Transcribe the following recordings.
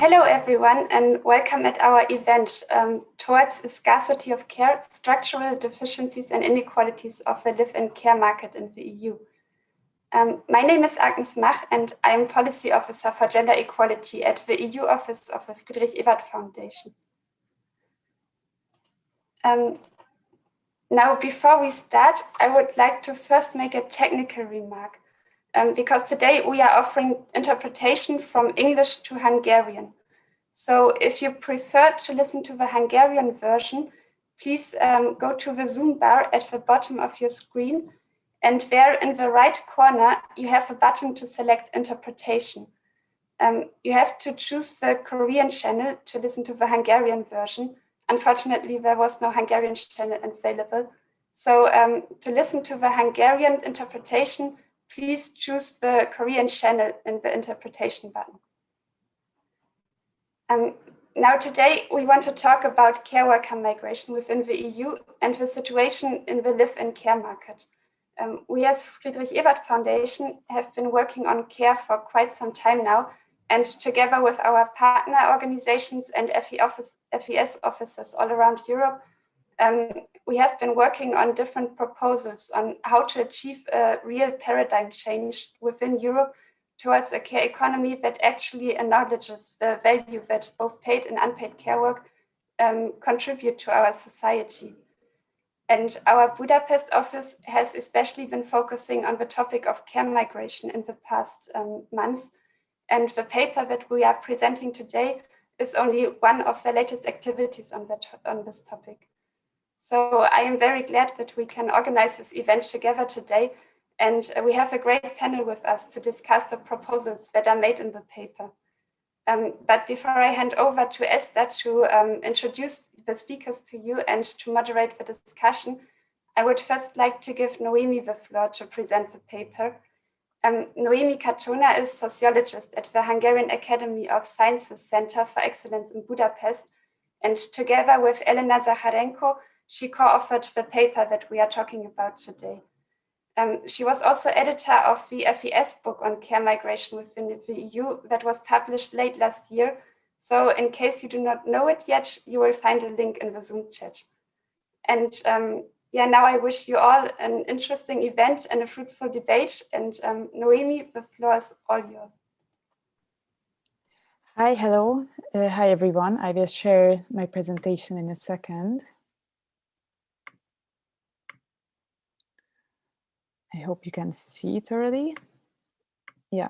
Hello everyone and welcome at our event towards the scarcity of care, structural deficiencies and inequalities of the live-in care market in the EU. My name is Agnes Mach and I am Policy Officer for Gender Equality at the EU Office of the Friedrich Ebert Foundation. Now, before we start, I would like to first make a technical remark. Because today we are offering interpretation from English to Hungarian. So if you prefer to listen to the Hungarian version, please go to the Zoom bar at the bottom of your screen, and there in the right corner, you have a button to select interpretation. You have to choose the Korean channel to listen to the Hungarian version. Unfortunately, there was no Hungarian channel available. So to listen to the Hungarian interpretation, please choose the Korean channel in the interpretation button. Now today we want to talk about care worker migration within the EU and the situation in the live-in care market. We as Friedrich Ebert Foundation have been working on care for quite some time now, and together with our partner organizations and FES offices all around Europe, we have been working on different proposals on how to achieve a real paradigm change within Europe towards a care economy that actually acknowledges the value that both paid and unpaid care work contribute to our society. And our Budapest office has especially been focusing on the topic of care migration in the past months. And the paper that we are presenting today is only one of the latest activities on this topic. So I am very glad that we can organize this event together today, and we have a great panel with us to discuss the proposals that are made in the paper. But before I hand over to Esther to introduce the speakers to you and to moderate the discussion, I would first like to give Noemi the floor to present the paper. Noemi Katona is sociologist at the Hungarian Academy of Sciences Center for Excellence in Budapest, and together with Elena Zacharenko, she co-authored the paper that we are talking about today. She was also editor of the FES book on care migration within the EU that was published late last year. So in case you do not know it yet, you will find a link in the Zoom chat. And now I wish you all an interesting event and a fruitful debate. And Noemi, the floor is all yours. Hi, hello. Hi, everyone. I will share my presentation in a second. I hope you can see it already. Yeah.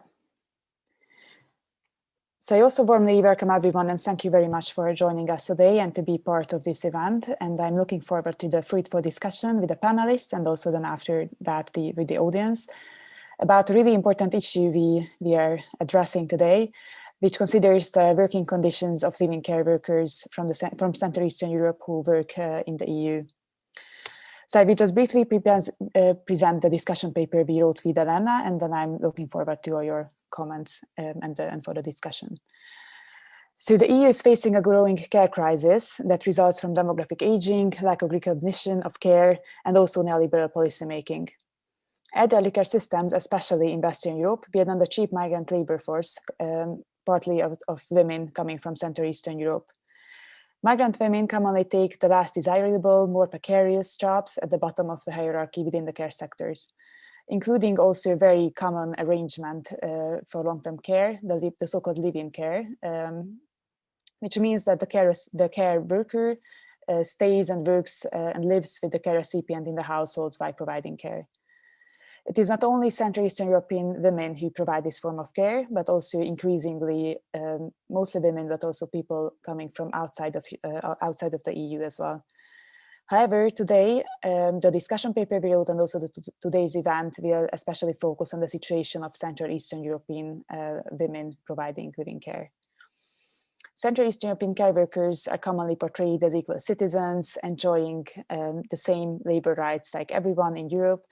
So I also warmly welcome everyone and thank you very much for joining us today and to be part of this event. And I'm looking forward to the fruitful discussion with the panelists and also then after that with the audience about a really important issue we are addressing today, which considers the working conditions of living care workers from Central Eastern Europe who work in the EU. So I will just briefly present the discussion paper we wrote with Elena, and then I'm looking forward to all your comments and for the discussion. So the EU is facing a growing care crisis that results from demographic aging, lack of recognition of care, and also neoliberal policymaking. Elderly care systems, especially in Western Europe, build on the cheap migrant labor force, partly of women coming from Central Eastern Europe. Migrant women commonly take the less desirable, more precarious jobs at the bottom of the hierarchy within the care sectors, including also a very common arrangement for long-term care, the so-called live-in care, which means that the care worker stays and works and lives with the care recipient in the households while providing care. It is not only Central Eastern European women who provide this form of care, but also increasingly, mostly women, but also people coming from outside of the EU as well. However, today, the discussion paper we wrote and also today's event will especially focus on the situation of Central Eastern European women providing living care. Central Eastern European care workers are commonly portrayed as equal citizens, enjoying the same labor rights like everyone in Europe.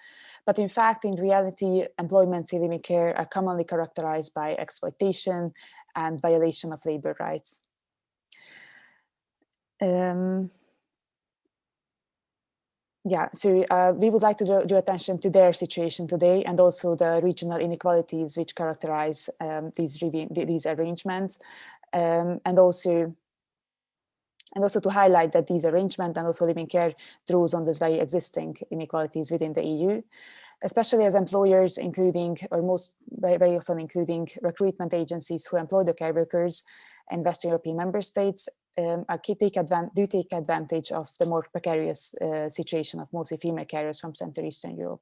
But in fact, in reality, employment in living care are commonly characterized by exploitation and violation of labor rights. Yeah, so we would like to draw attention to their situation today, and also the regional inequalities which characterize these arrangements, and also to highlight that these arrangements and also living care draws on these very existing inequalities within the EU, especially as employers, including, or very often including recruitment agencies who employ the care workers in Western European member states, do take advantage of the more precarious situation of mostly female carers from Central Eastern Europe.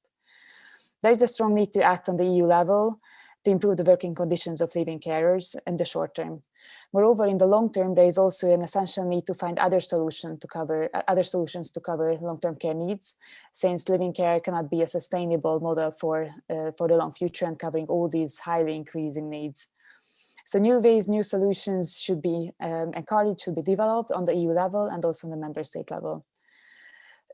There is a strong need to act on the EU level to improve the working conditions of living carers in the short term. Moreover, in the long term, there is also an essential need to find other solutions to cover long-term care needs, since living care cannot be a sustainable model for the long future and covering all these highly increasing needs. So new ways, new solutions should be encouraged, should be developed on the EU level and also on the member state level.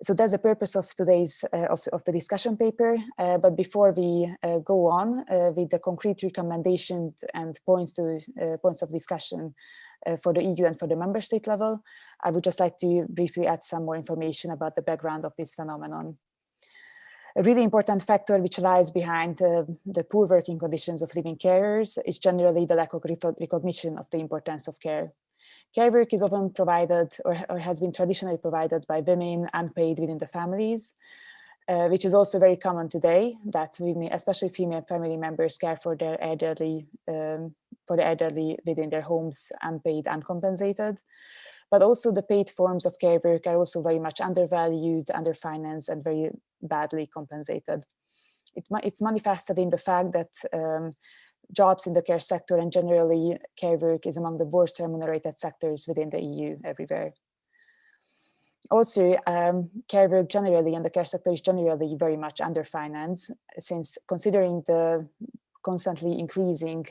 So that's the purpose of today's of the discussion paper. But before we go on with the concrete recommendations and points of discussion for the EU and for the member state level, I would just like to briefly add some more information about the background of this phenomenon. A really important factor which lies behind the poor working conditions of living carers is generally the lack of recognition of the importance of care. Care work is often provided or has been traditionally provided by women unpaid within the families, which is also very common today, that women, especially female family members, care for their elderly within their homes, unpaid, uncompensated. But also the paid forms of care work are also very much undervalued, underfinanced, and very badly compensated. It's manifested in the fact that jobs in the care sector and generally care work is among the worst remunerated sectors within the EU everywhere. Also, care work generally and the care sector is generally very much underfinanced, since considering the constantly increasing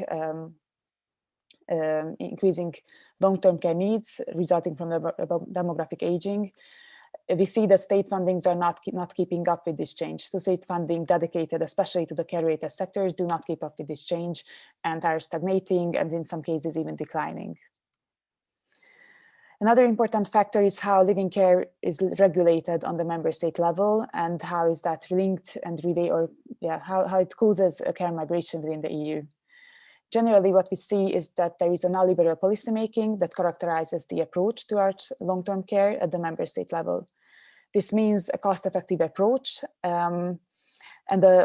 long-term care needs resulting from the demographic aging, we see that state fundings are not keeping up with this change. So state funding dedicated especially to the care-related sectors do not keep up with this change and are stagnating and in some cases even declining. Another important factor is how living care is regulated on the member state level and how is that linked and how it causes a care migration within the EU. Generally, what we see is that there is a neoliberal policymaking that characterizes the approach towards long-term care at the member state level. This means a cost-effective approach and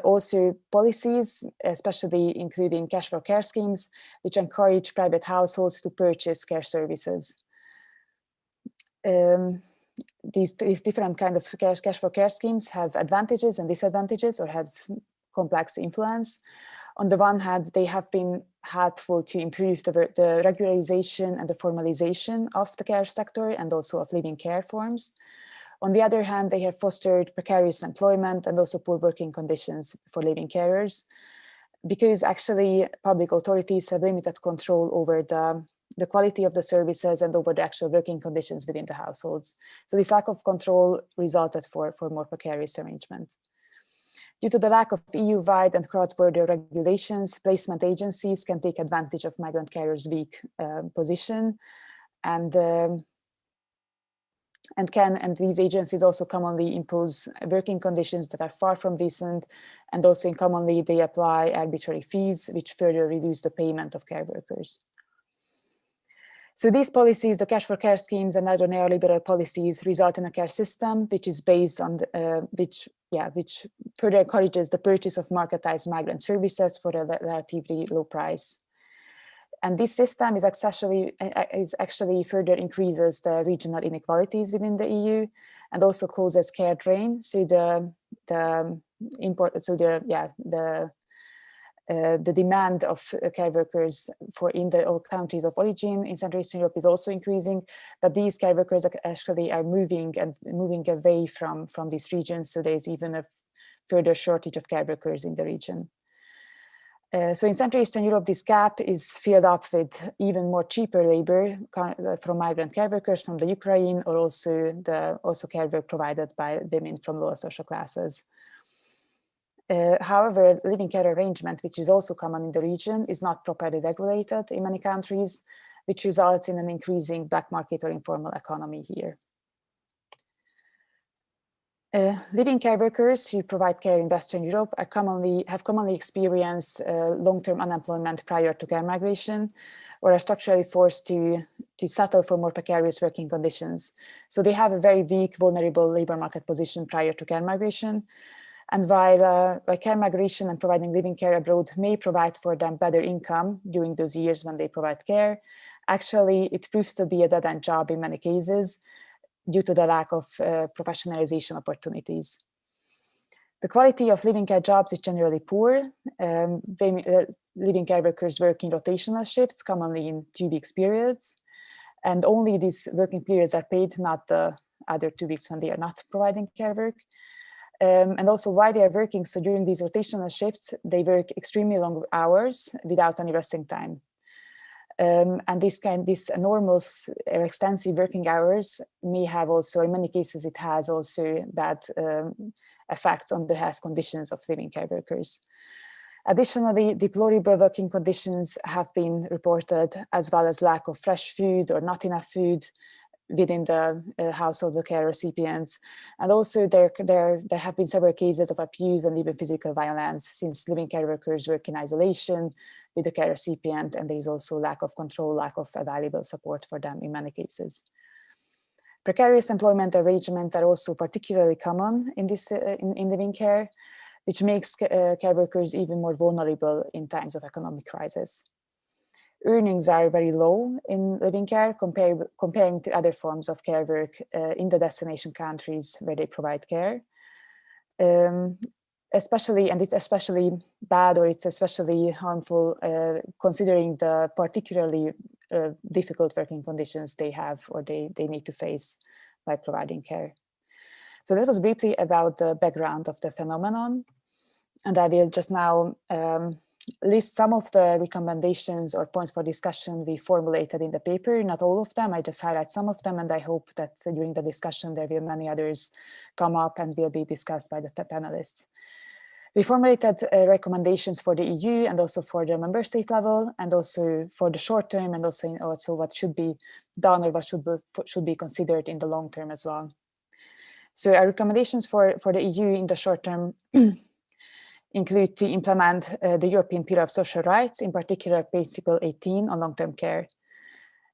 also policies, especially including cash for care schemes, which encourage private households to purchase care services. These different kind of cash for care schemes have advantages and disadvantages or have complex influence. On the one hand, they have been helpful to improve the regularization and the formalization of the care sector and also of living care forms. On the other hand, they have fostered precarious employment and also poor working conditions for living carers, because actually public authorities have limited control over the quality of the services and over the actual working conditions within the households. So this lack of control resulted for more precarious arrangements. Due to the lack of EU-wide and cross-border regulations, placement agencies can take advantage of migrant carers' weak position, and these agencies also commonly impose working conditions that are far from decent, and also commonly they apply arbitrary fees, which further reduce the payment of care workers. So these policies, the cash for care schemes and other neoliberal policies, result in a care system which is based on which further encourages the purchase of marketized migrant services for a relatively low price. And this system is actually further increases the regional inequalities within the EU and also causes care drain. So the demand of care workers in the countries of origin in Central Eastern Europe is also increasing, but these care workers actually are moving away from these regions. So there's even a further shortage of care workers in the region. So in Central Eastern Europe, this gap is filled up with even more cheaper labor from migrant care workers from the Ukraine, or also care work provided by women from lower social classes. However, living care arrangement, which is also common in the region, is not properly regulated in many countries, which results in an increasing black market or informal economy here. Living care workers who provide care in Western Europe have commonly experienced long-term unemployment prior to care migration, or are structurally forced to settle for more precarious working conditions. So they have a very weak, vulnerable labor market position prior to care migration. And while care migration and providing living care abroad may provide for them better income during those years when they provide care, actually it proves to be a dead-end job in many cases, due to the lack of professionalization opportunities. The quality of living care jobs is generally poor. Living care workers work in rotational shifts, commonly in 2 weeks periods, and only these working periods are paid, not the other 2 weeks when they are not providing care work. And also while they are working, so during these rotational shifts, they work extremely long hours without any resting time. And these enormous or extensive working hours may have also, in many cases, it has also bad effects on the health conditions of living care workers. Additionally, deplorable working conditions have been reported, as well as lack of fresh food or not enough food within the household care recipients. And also there have been several cases of abuse and even physical violence, since living care workers work in isolation with the care recipient, and there is also lack of control, lack of available support for them in many cases. Precarious employment arrangements are also particularly common in living care, which makes care workers even more vulnerable in times of economic crisis. Earnings are very low in living care comparing to other forms of care work in the destination countries where they provide care. Especially, and it's especially bad, or it's especially harmful considering the particularly difficult working conditions they have or they need to face by providing care. So that was briefly about the background of the phenomenon. And I will just now list some of the recommendations or points for discussion we formulated in the paper. Not all of them, I just highlight some of them, and I hope that during the discussion there will be many others come up and will be discussed by the panelists. We formulated recommendations for the EU and also for the member state level, and also for the short term, and also what should be done or what should be considered in the long term as well. So our recommendations for the EU in the short term include to implement the European Pillar of Social Rights, in particular Principle 18 on long-term care.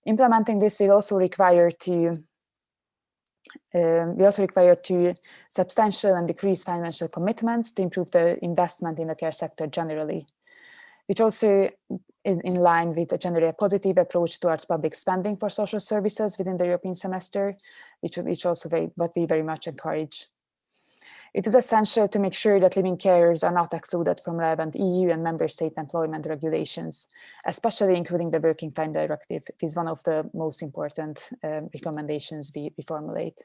Implementing this will also require to substantial and decrease financial commitments to improve the investment in the care sector generally, which also is in line with a generally positive approach towards public spending for social services within the European semester, which also what we very much encourage. It is essential to make sure that living carers are not excluded from relevant EU and member state employment regulations, especially including the Working Time Directive. It is one of the most important recommendations we formulate.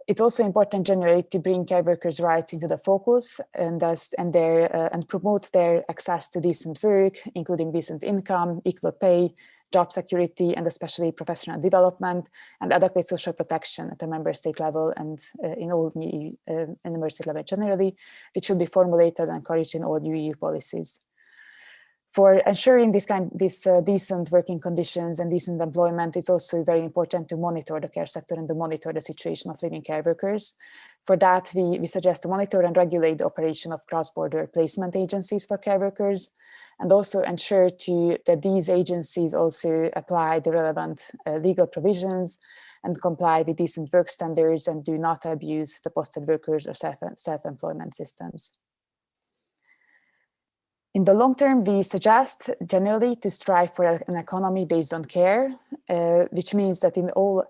It's also important generally to bring care workers' rights into the focus and promote their access to decent work, including decent income, equal pay, job security, and especially professional development and adequate social protection at the member state level and in all in the member state level generally, which should be formulated and encouraged in all EU policies. For ensuring decent working conditions and decent employment, it's also very important to monitor the care sector and to monitor the situation of living care workers. For that, we suggest to monitor and regulate the operation of cross-border placement agencies for care workers, and also ensure that these agencies also apply the relevant legal provisions and comply with decent work standards and do not abuse the posted workers or self-employment systems. In the long term, we suggest generally to strive for an economy based on care, which means that in all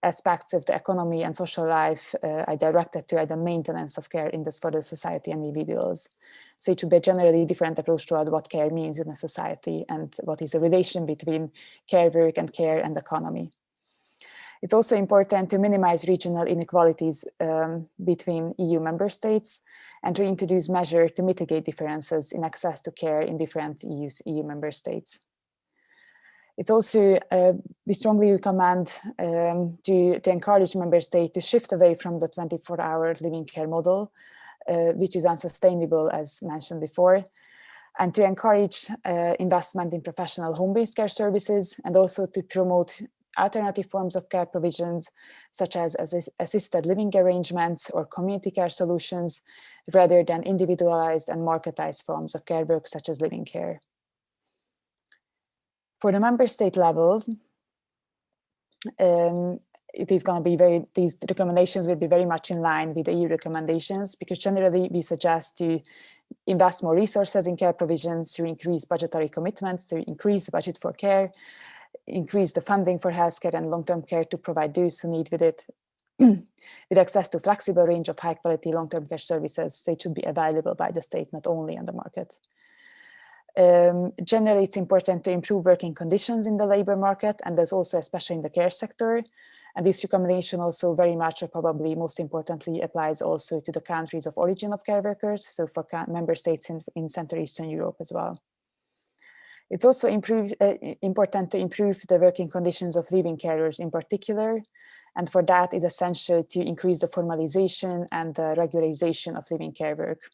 aspects of the economy and social life are directed to the maintenance of care for the society and individuals. So it should be a generally different approach to what care means in a society and what is the relation between care work and care and economy. It's also important to minimize regional inequalities between EU member states and to introduce measures to mitigate differences in access to care in different EU member states. It's also, we strongly recommend to encourage member states to shift away from the 24-hour living care model, which is unsustainable, as mentioned before, and to encourage investment in professional home-based care services, and also to promote alternative forms of care provisions, such as assisted living arrangements or community care solutions, rather than individualized and marketized forms of care work, such as living care. For the member state levels, it is going to be these recommendations will be very much in line with the EU recommendations, because generally we suggest to invest more resources in care provisions, to increase budgetary commitments, to increase the budget for care, increase the funding for healthcare and long-term care to provide those who need with it, with access to flexible range of high-quality long-term care services, so it should be available by the state, not only on the market. Generally, it's important to improve working conditions in the labor market, and there's also, especially in the care sector. And this recommendation also very much, or probably most importantly, applies also to the countries of origin of care workers, so for member states in Central Eastern Europe as well. It's also important to improve the working conditions of living carers in particular, and for that it's essential to increase the formalization and the regularization of living care work.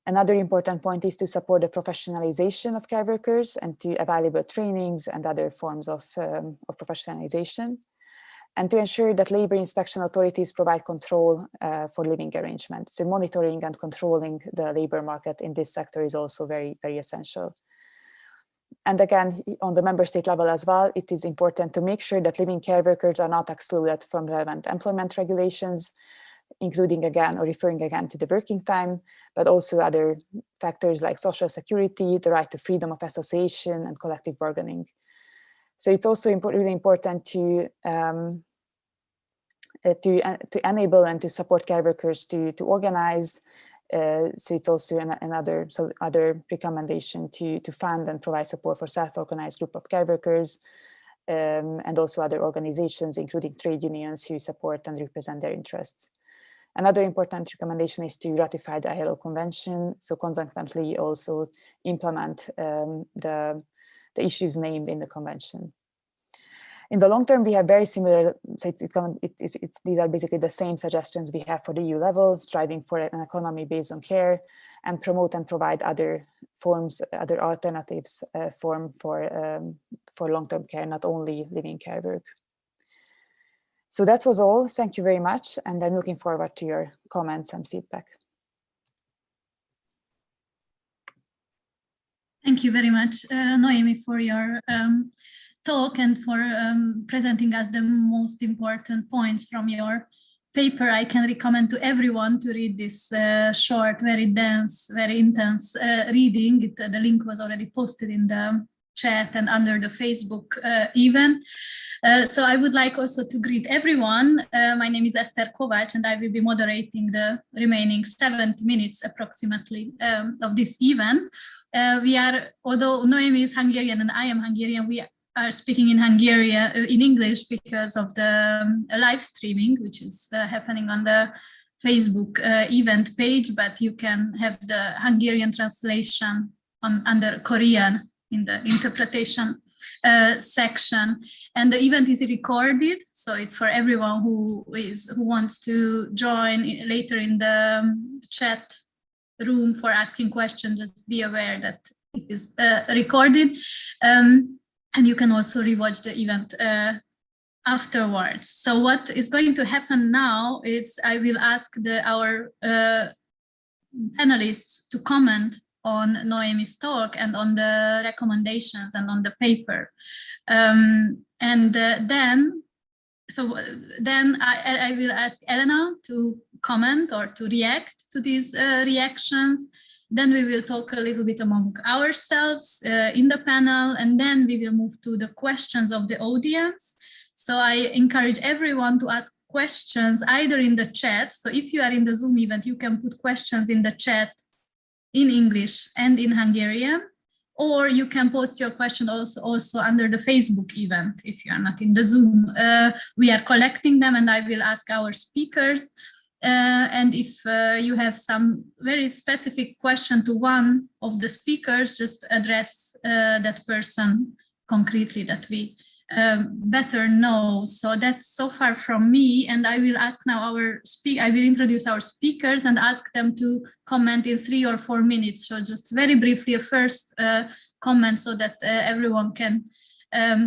Another important point is to support the professionalization of care workers and to available trainings and other forms of professionalization, and to ensure that labor inspection authorities provide control for living arrangements. So monitoring and controlling the labor market in this sector is also very, very essential. And again, on the member state level as well, it is important to make sure that living care workers are not excluded from relevant employment regulations, including again, or referring again to the working time, but also other factors like social security, the right to freedom of association and collective bargaining. So it's also really important to enable and to support care workers to organize. So it's also another other recommendation to fund and provide support for self-organized group of care workers, and also other organizations, including trade unions, who support and represent their interests. Another important recommendation is to ratify the ILO Convention, so consequently also implement the issues named in the convention. In the long term, we have very similar, so these are basically the same suggestions we have for the EU level, striving for an economy based on care, and promote and provide other forms, other alternatives for long-term care, not only living care work. So that was all. Thank you very much, and I'm looking forward to your comments and feedback. Thank you very much, Noemi, for your talk and for presenting us the most important points from your paper. I can recommend to everyone to read this short, very dense, very intense reading. The link was already posted in the chat and under the Facebook event. So I would like also to greet everyone. My name is Esther Kovács, and I will be moderating the remaining 70 minutes approximately of this event. Although Noemi is Hungarian and I am Hungarian, we are speaking in Hungarian, in English, because of the live streaming, which is happening on the Facebook event page, but you can have the Hungarian translation under Korean in the interpretation section. And the event is recorded, so it's for everyone who wants to join later in the chat room for asking questions. Just be aware that it is recorded. And you can also rewatch the event afterwards. So what is going to happen now is I will ask our panelists to comment on Noemi's talk and on the recommendations and on the paper. Then I will ask Elena to comment or to react to these reactions. Then we will talk a little bit among ourselves in the panel, and then we will move to the questions of the audience. So I encourage everyone to ask questions either in the chat. So if you are in the Zoom event, you can put questions in the chat in English and in Hungarian, or you can post your question also under the Facebook event if you are not in the Zoom. We are collecting them, and I will ask our speakers. And if you have some very specific question to one of the speakers, just address that person concretely, that we better know. So that's so far from me, and I will ask now I will introduce our speakers and ask them to comment in 3 or 4 minutes. So just very briefly, a first comment so that everyone can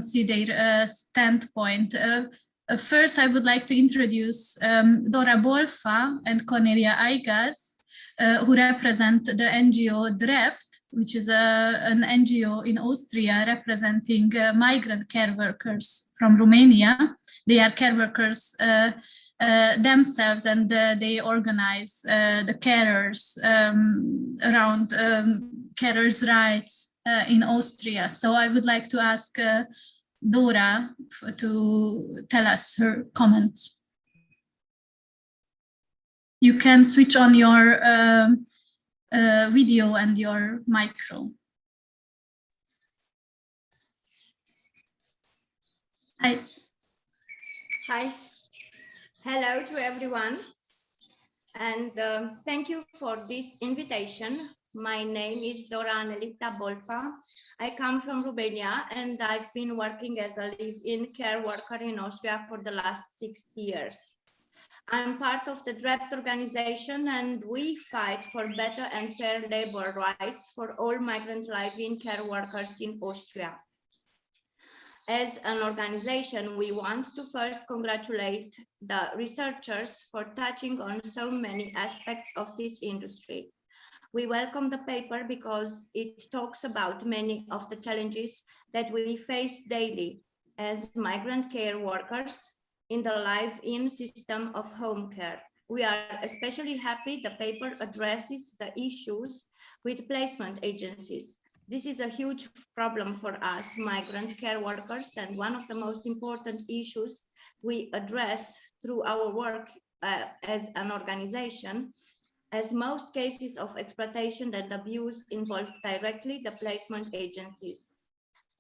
see their standpoint. First, I would like to introduce Dora Bolfa and Cornelia Aigas, who represent the NGO DREPT, which is an NGO in Austria representing migrant care workers from Romania. They are care workers themselves, and they organize the carers around carers' rights in Austria. So I would like to ask Dora to tell us her comments. You can switch on your video and your micro. Hi. Hi. Hello to everyone. And thank you for this invitation. My name is Dora Anelita Bolfa. I come from Romania and I've been working as a live-in care worker in Austria for the last 60 years. I'm part of the DREPT organization and we fight for better and fair labor rights for all migrant live-in care workers in Austria. As an organization, we want to first congratulate the researchers for touching on so many aspects of this industry. We welcome the paper because it talks about many of the challenges that we face daily as migrant care workers in the live-in system of home care. We are especially happy the paper addresses the issues with placement agencies. This is a huge problem for us migrant care workers, and one of the most important issues we address through our work as an organization, as most cases of exploitation and abuse involve directly the placement agencies.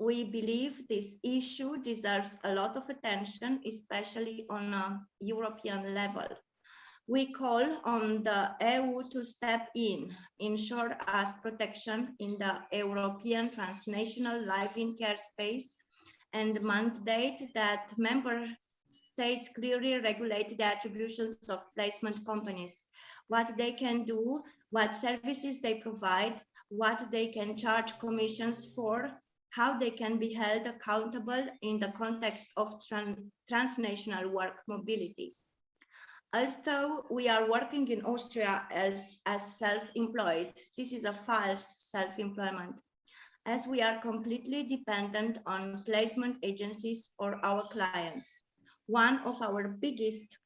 We believe this issue deserves a lot of attention, especially on a European level. We call on the EU to step in, ensure us protection in the European transnational live-in care space, and mandate that member states clearly regulate the attributions of placement companies, what they can do, what services they provide, what they can charge commissions for, how they can be held accountable in the context of transnational work mobility. Although we are working in Austria as self-employed, this is a false self-employment, as we are completely dependent on placement agencies for our clients. One of our biggest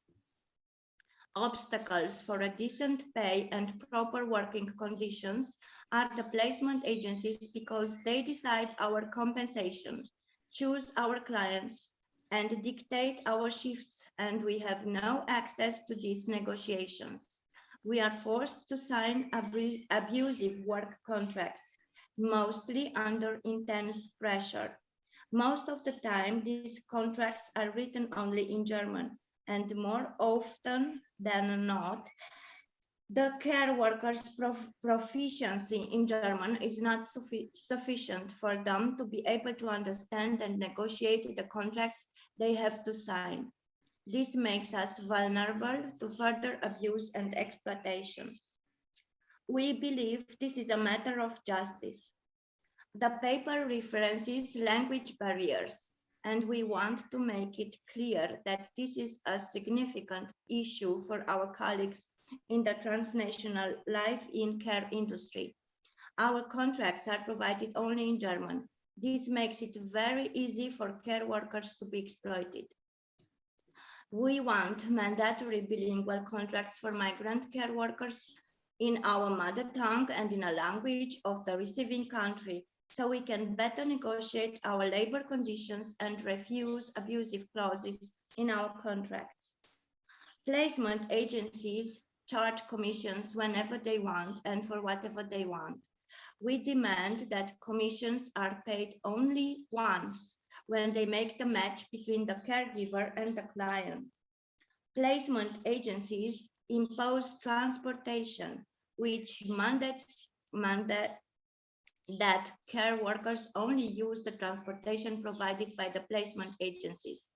obstacles for a decent pay and proper working conditions are the placement agencies because they decide our compensation, choose our clients, and dictate our shifts, and we have no access to these negotiations. We are forced to sign abusive work contracts, mostly under intense pressure. Most of the time, these contracts are written only in German, and more often than not, the care workers' proficiency in German is not sufficient for them to be able to understand and negotiate the contracts they have to sign. This makes us vulnerable to further abuse and exploitation. We believe this is a matter of justice. The paper references language barriers, and we want to make it clear that this is a significant issue for our colleagues in the transnational live-in care industry. Our contracts are provided only in German. This makes it very easy for care workers to be exploited. We want mandatory bilingual contracts for migrant care workers in our mother tongue and in a language of the receiving country, so we can better negotiate our labor conditions and refuse abusive clauses in our contracts. Placement agencies charge commissions whenever they want and for whatever they want. We demand that commissions are paid only once, when they make the match between the caregiver and the client. Placement agencies impose transportation, which mandates that care workers only use the transportation provided by the placement agencies.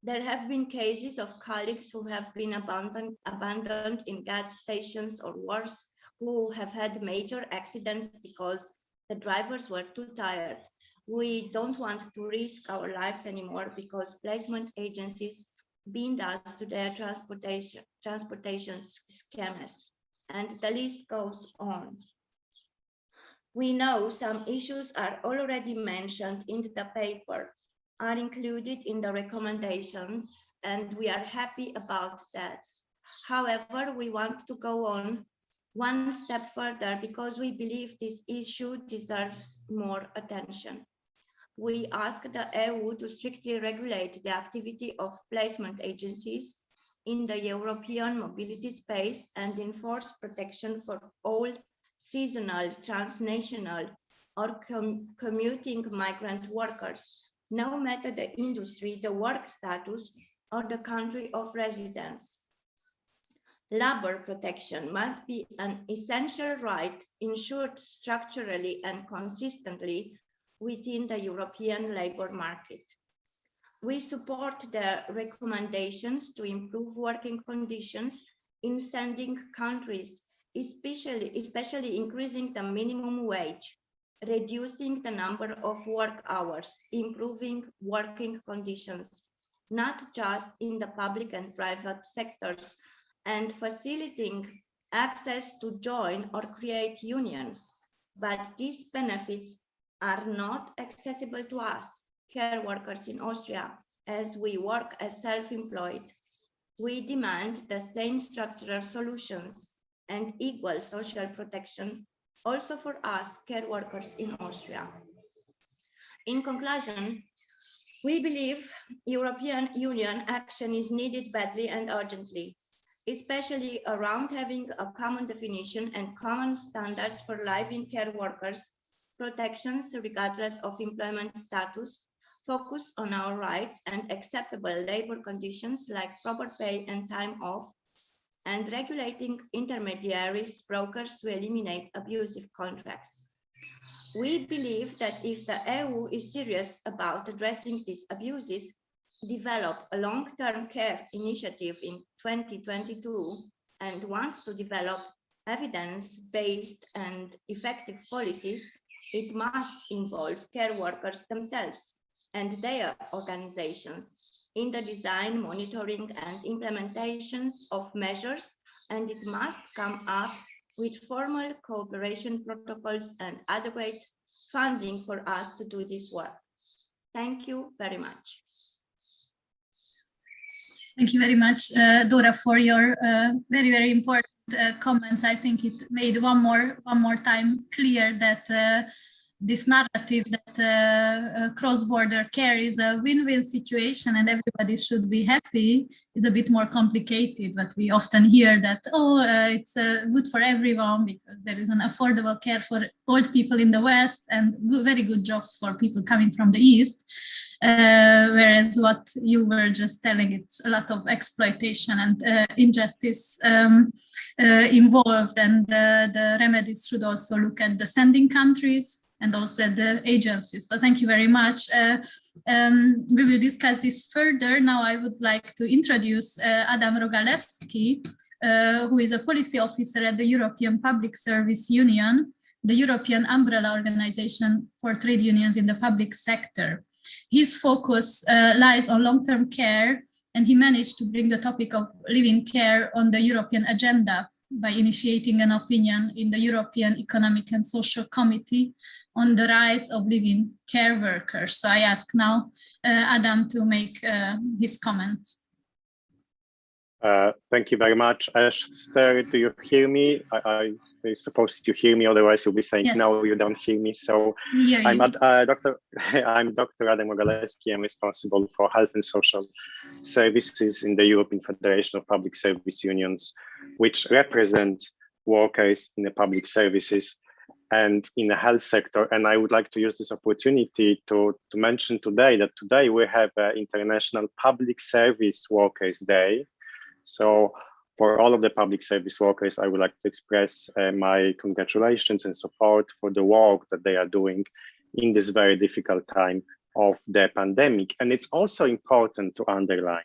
There have been cases of colleagues who have been abandoned in gas stations or worse, who have had major accidents because the drivers were too tired. We don't want to risk our lives anymore because placement agencies bind us to their transportation schemes, and the list goes on. We know some issues are already mentioned in the paper, are included in the recommendations, and we are happy about that. However, we want to go on one step further because we believe this issue deserves more attention. We ask the EU to strictly regulate the activity of placement agencies in the European mobility space and enforce protection for all seasonal, transnational, or commuting migrant workers, no matter the industry, the work status, or the country of residence. Labor protection must be an essential right ensured structurally and consistently within the European labour market. We support the recommendations to improve working conditions in sending countries, especially increasing the minimum wage, reducing the number of work hours, improving working conditions, not just in the public and private sectors, and facilitating access to join or create unions. But these benefits are not accessible to us, care workers in Austria, as we work as self-employed. We demand the same structural solutions and equal social protection also for us, care workers in Austria. In conclusion, we believe European Union action is needed badly and urgently, especially around having a common definition and common standards for live-in care workers, protections regardless of employment status, focus on our rights and acceptable labor conditions like proper pay and time off, and regulating intermediaries, brokers to eliminate abusive contracts. We believe that if the EU is serious about addressing these abuses, develop a long-term care initiative in 2022 and wants to develop evidence-based and effective policies, it must involve care workers themselves and their organizations in the design, monitoring, and implementations of measures, and it must come up with formal cooperation protocols and adequate funding for us to do this work. Thank you very much. Thank you very much, Dora, for your very, very important comments. I think it made one more time clear that this narrative that cross-border care is a win-win situation and everybody should be happy is a bit more complicated. But we often hear that, it's good for everyone because there is an affordable care for old people in the West and very good jobs for people coming from the East. Whereas what you were just telling, it's a lot of exploitation and injustice involved, and the remedies should also look at the sending countries and also the agencies. So thank you very much. We will discuss this further. Now I would like to introduce Adam Rogalewski, who is a policy officer at the European Public Service Union, the European umbrella organization for trade unions in the public sector. His focus lies on long-term care, and he managed to bring the topic of living care on the European agenda by initiating an opinion in the European Economic and Social Committee on the rights of living care workers. So I ask now Adam to make his comments. Thank you very much. Esther, do you hear me? I'm supposed to hear me, otherwise you'll be saying, yes. No, you don't hear me. So I'm Dr. Adam Rogalewski. I'm responsible for health and social services in the European Federation of Public Service Unions, which represent workers in the public services and in the health sector. And I would like to use this opportunity to mention today that today we have International Public Service Workers Day. So for all of the public service workers, I would like to express my congratulations and support for the work that they are doing in this very difficult time of the pandemic. And it's also important to underline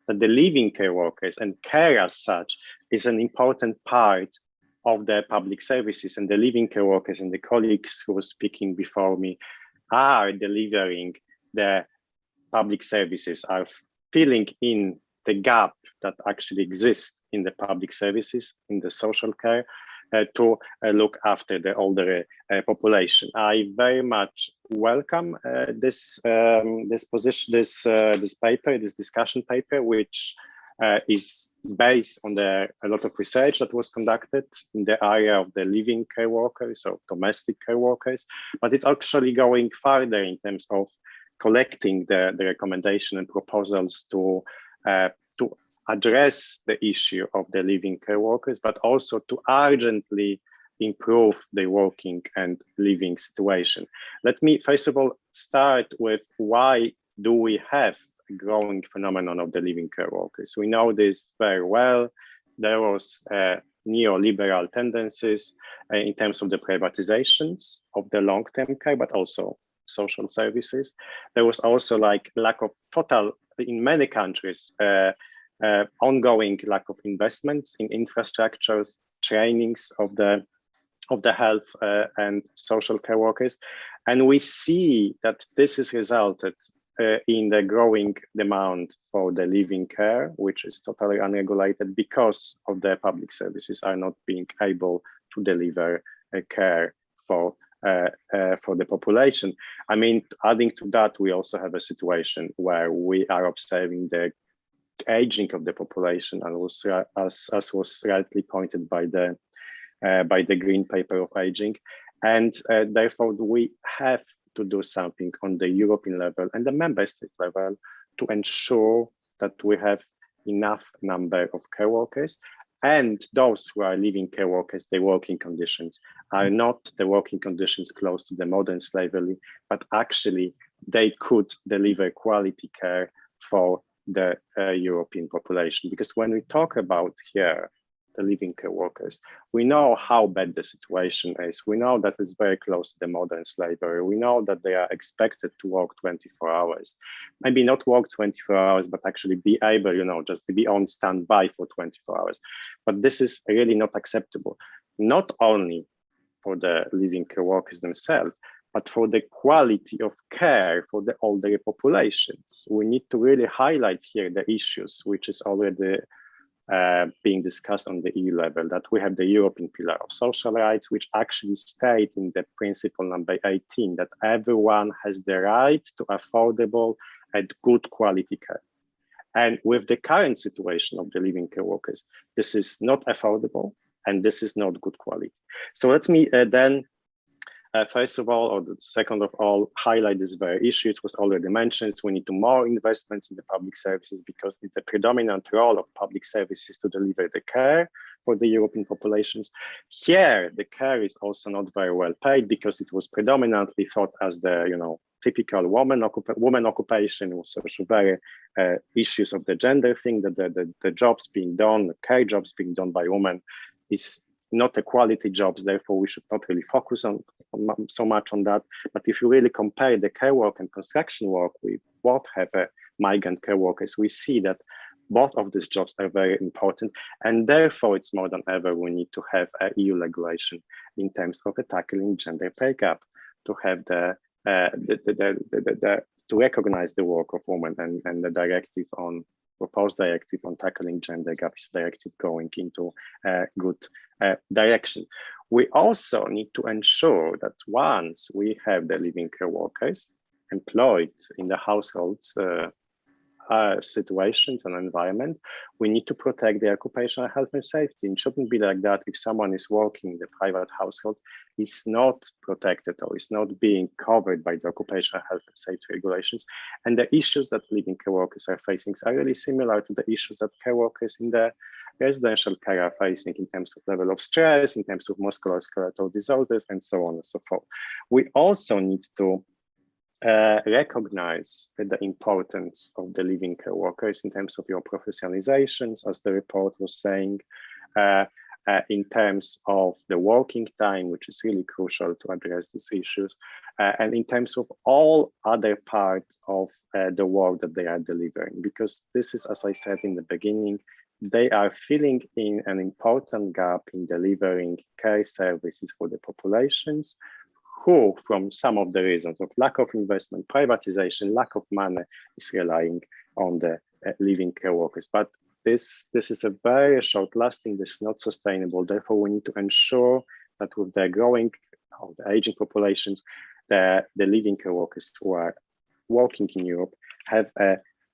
that the living care workers and care as such is an important part of the public services, and the living care workers and the colleagues who were speaking before me are delivering the public services, are filling in the gap that actually exists in the public services, in the social care, to look after the older population. I very much welcome this discussion paper, which is based on a lot of research that was conducted in the area of the living care workers or domestic care workers, but it's actually going further in terms of collecting the recommendation and proposals to address the issue of the living care workers, but also to urgently improve the working and living situation. Let me first of all start with why do we have a growing phenomenon of the living care workers. We know this very well. There was neoliberal tendencies in terms of the privatizations of the long-term care, but also social services. There was also like lack of total, in many countries, ongoing lack of investments in infrastructures, trainings of the health and social care workers. And we see that this has resulted in the growing demand for the living care, which is totally unregulated because of the public services are not being able to deliver care for the population. I mean, adding to that, we also have a situation where we are observing the aging of the population, and also, as was rightly pointed by the Green Paper of Aging, and therefore we have to do something on the European level and the member state level to ensure that we have enough number of care workers, and those who are living care workers, their working conditions are not the working conditions close to the modern slavery, but actually they could deliver quality care for the European population. Because when we talk about here the living care workers, we know how bad the situation is. We know that it's very close to the modern slavery. We know that they are expected to work 24 hours, maybe not work 24 hours, but actually be able, just to be on standby for 24 hours. But this is really not acceptable, not only for the living care workers themselves, but for the quality of care for the older populations. We need to really highlight here the issues which is already being discussed on the EU level, that we have the European Pillar of Social Rights, which actually states in the principle number 18 that everyone has the right to affordable and good quality care. And with the current situation of the living care workers, this is not affordable and this is not good quality. So let me then first of all, or second of all, highlight this very issue. It was already mentioned. We need to more investments in the public services because it's the predominant role of public services to deliver the care for the European populations. Here, the care is also not very well paid because it was predominantly thought as the typical woman occupation. It was also very issues of the gender thing, that the jobs being done, the care jobs being done by women is not a quality jobs, therefore we should not really focus on so much on that. But if you really compare the care work and construction work, we both have migrant care workers. We see that both of these jobs are very important, and therefore it's more than ever we need to have a EU regulation in terms of tackling gender pay gap, to have to recognize the work of women, and the directive on proposed directive on tackling gender gaps directive going into a good direction. We also need to ensure that once we have the living care workers employed in the households situations and environment, we need to protect their occupational health and safety. It shouldn't be like that if someone is working in the private household, is not protected or is not being covered by the occupational health and safety regulations. And the issues that living care workers are facing are really similar to the issues that care workers in the residential care are facing in terms of level of stress, in terms of musculoskeletal disorders, and so on and so forth. We also need to recognize the importance of the living care workers in terms of your professionalizations, as the report was saying, in terms of the working time, which is really crucial to address these issues, and in terms of all other parts of the work that they are delivering, because this is, as I said in the beginning, they are filling in an important gap in delivering care services for the populations who, from some of the reasons of lack of investment, privatization, lack of money, is relying on the living care workers. But this is a very short lasting, this is not sustainable. Therefore, we need to ensure that with the growing of the aging populations, the living care workers who are working in Europe have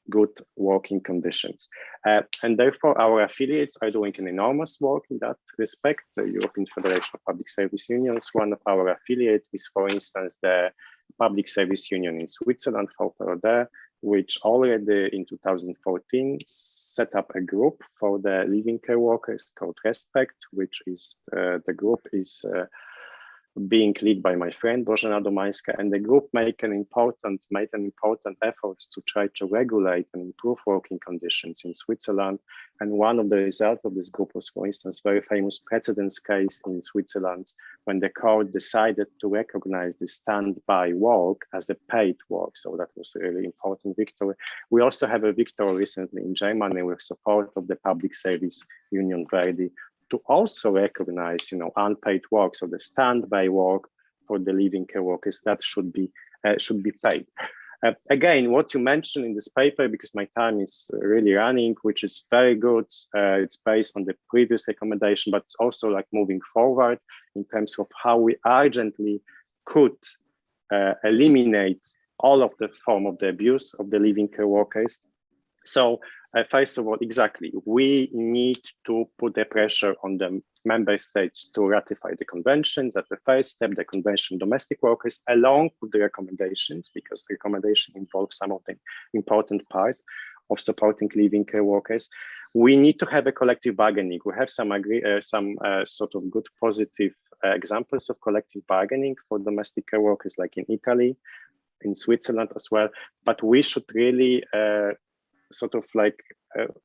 good working conditions. And therefore, our affiliates are doing an enormous work in that respect. The European Federation of Public Service Unions, one of our affiliates is, for instance, the Public Service Union in Switzerland, VPRD, which already in 2014 set up a group for the living care workers called Respect, which is the group is being led by my friend Bożena Domańska, and the group made an important effort to try to regulate and improve working conditions in Switzerland. And one of the results of this group was, for instance, very famous precedence case in Switzerland when the court decided to recognize the standby work as a paid work. So that was a really important victory. We also have a victory recently in Germany with support of the Public Service Union Verdi, to also recognize, unpaid work, so the standby work for the living care workers that should be paid. Again, what you mentioned in this paper, because my time is really running, which is very good. It's based on the previous recommendation, but also like moving forward in terms of how we urgently could eliminate all of the form of the abuse of the living care workers. So first of all, exactly, we need to put the pressure on the member states to ratify the conventions. That's the first step, the Convention on Domestic Workers, along with the recommendations, because the recommendation involves some of the important part of supporting living care workers. We need to have a collective bargaining. We have some sort of good positive examples of collective bargaining for domestic care workers, like in Italy, in Switzerland as well. But we should really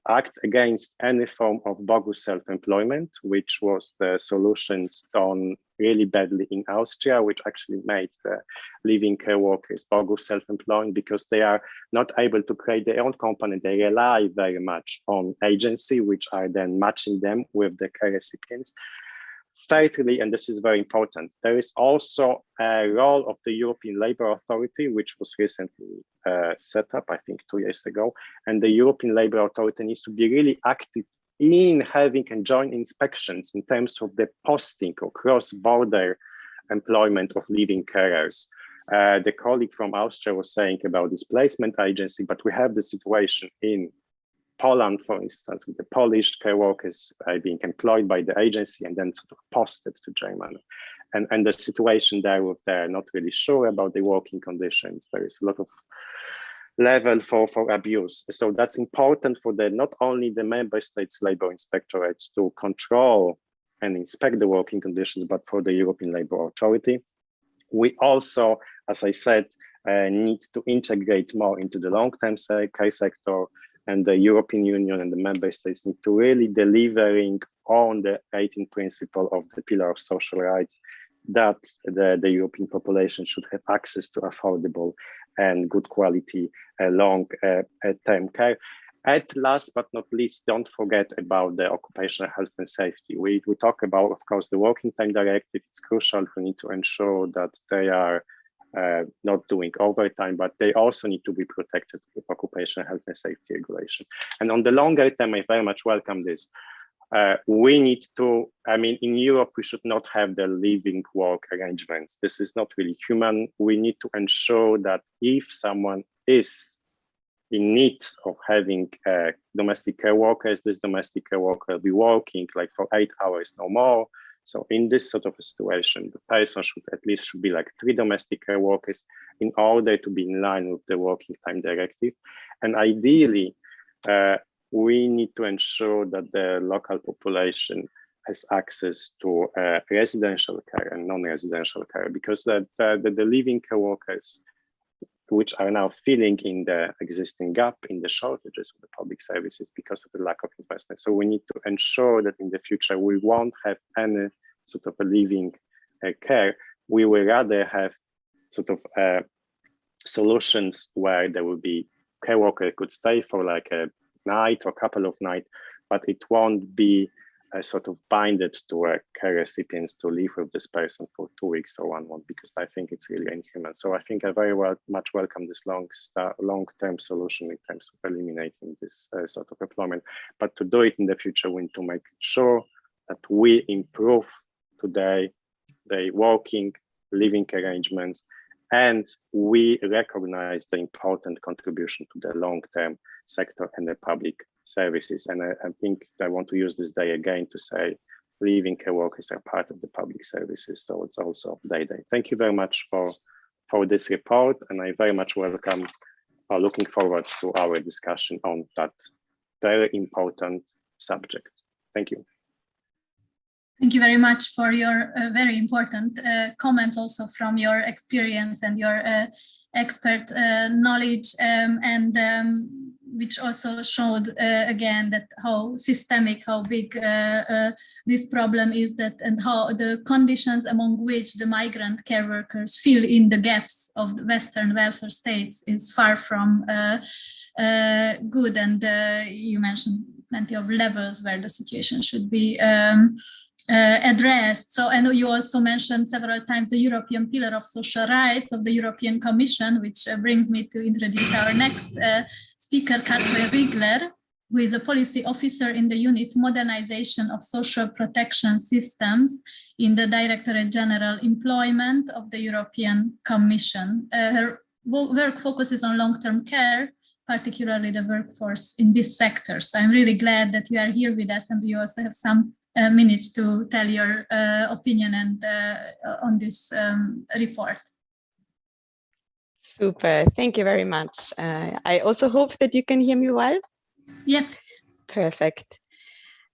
act against any form of bogus self-employment, which was the solutions done really badly in Austria, which actually made the living care workers bogus self-employed because they are not able to create their own company. They rely very much on agency, which are then matching them with the care recipients. Thirdly, and this is very important, there is also a role of the European Labour Authority, which was recently set up, I think 2 years ago. And the European Labour Authority needs to be really active in having and joint inspections in terms of the posting or cross-border employment of living carers. The colleague from Austria was saying about displacement agency, but we have the situation in Poland, for instance, with the Polish care workers being employed by the agency and then sort of posted to Germany. And the situation there with they're not really sure about the working conditions. There is a lot of level for abuse. So that's important for not only the member states' labor inspectorates to control and inspect the working conditions, but for the European Labour Authority. We also, as I said, need to integrate more into the long-term care sector, and the European Union and the member states need to really delivering on the 18th principle of the pillar of social rights, that the European population should have access to affordable and good quality long-term care. At last but not least, don't forget about the occupational health and safety. We talk about, of course, the working time directive. It's crucial. We need to ensure that they are not doing overtime, but they also need to be protected with occupational health and safety regulation. And on the longer term, I very much welcome this. We need to, in Europe, we should not have the living work arrangements. This is not really human. We need to ensure that if someone is in need of having domestic care workers, this domestic care worker will be working like for 8 hours, no more. So in this sort of a situation, the person should be like 3 domestic care workers in order to be in line with the working time directive. And ideally, we need to ensure that the local population has access to residential care and non-residential care, because the living care workers, which are now filling in the existing gap in the shortages of the public services because of the lack of investment. So we need to ensure that in the future, we won't have any sort of a living care. We will rather have sort of solutions where there will be care worker could stay for like a night or couple of nights, but it won't be sort of binded to a care recipients to live with this person for 2 weeks or 1 month, because I think it's really inhuman. So I think I very much welcome this long-term solution in terms of eliminating this sort of employment. But to do it in the future, we need to make sure that we improve today the working, living arrangements, and we recognize the important contribution to the long-term sector and the public services. And I think I want to use this day again to say living care workers are part of the public services, so it's also their day. Thank you very much for this report, and I very much welcome looking forward to our discussion on that very important subject. Thank you. Thank you very much for your very important comments, also from your experience and your expert knowledge, and which also showed again that how systemic, how big this problem is, that and how the conditions among which the migrant care workers fill in the gaps of the Western welfare states is far from good. And you mentioned plenty of levels where the situation should be addressed. So I know you also mentioned several times the European Pillar of Social Rights of the European Commission, which brings me to introduce our next speaker, Katja Riegler, who is a policy officer in the unit Modernization of Social Protection Systems in the Directorate General Employment of the European Commission. Her work focuses on long-term care, particularly the workforce in this sector. So I'm really glad that you are here with us, and you also have some minutes to tell your opinion and on this report. Super, thank you very much. I also hope that you can hear me well. Yes. Perfect.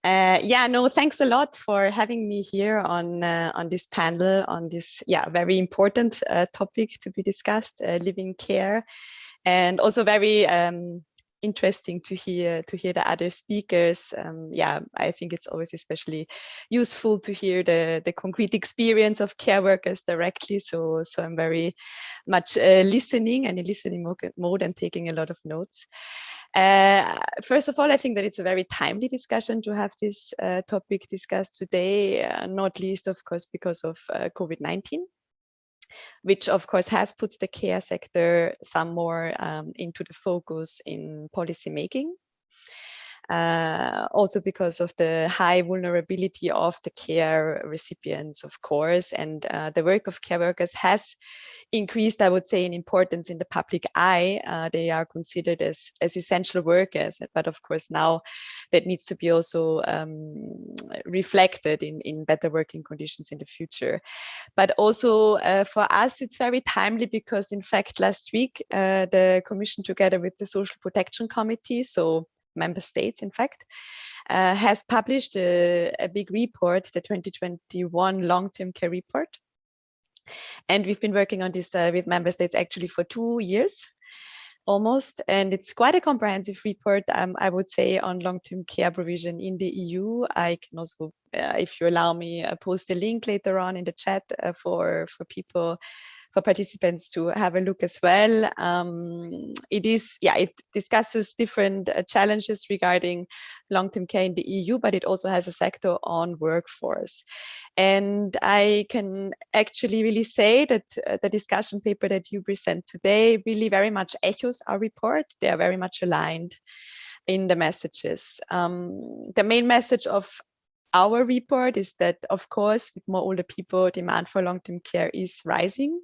Yeah, no, thanks a lot for having me here on this panel on this very important topic to be discussed, living care, and also very interesting to hear the other speakers. I think it's always especially useful to hear the concrete experience of care workers directly. So I'm very much listening and in listening mode and taking a lot of notes. First of all, I think that it's a very timely discussion to have this topic discussed today, not least, of course, because of COVID-19. Which of course has put the care sector some more into the focus in policy making. Also because of the high vulnerability of the care recipients, of course, and the work of care workers has increased, I would say, in importance in the public eye. They are considered as essential workers, but of course now that needs to be also reflected in better working conditions in the future. But also for us, it's very timely because in fact, last week, the Commission together with the Social Protection Committee, so member states, in fact, has published a big report, the 2021 long-term care report. And we've been working on this with member states actually for 2 years almost. And it's quite a comprehensive report, I would say, on long-term care provision in the EU. I can also, if you allow me, post a link later on in the chat for people, for participants to have a look as well. It discusses different challenges regarding long-term care in the EU, but it also has a sector on workforce. And I can actually really say that the discussion paper that you present today really very much echoes our report. They are very much aligned in the messages. The main message of our report is that, of course, with more older people, demand for long-term care is rising.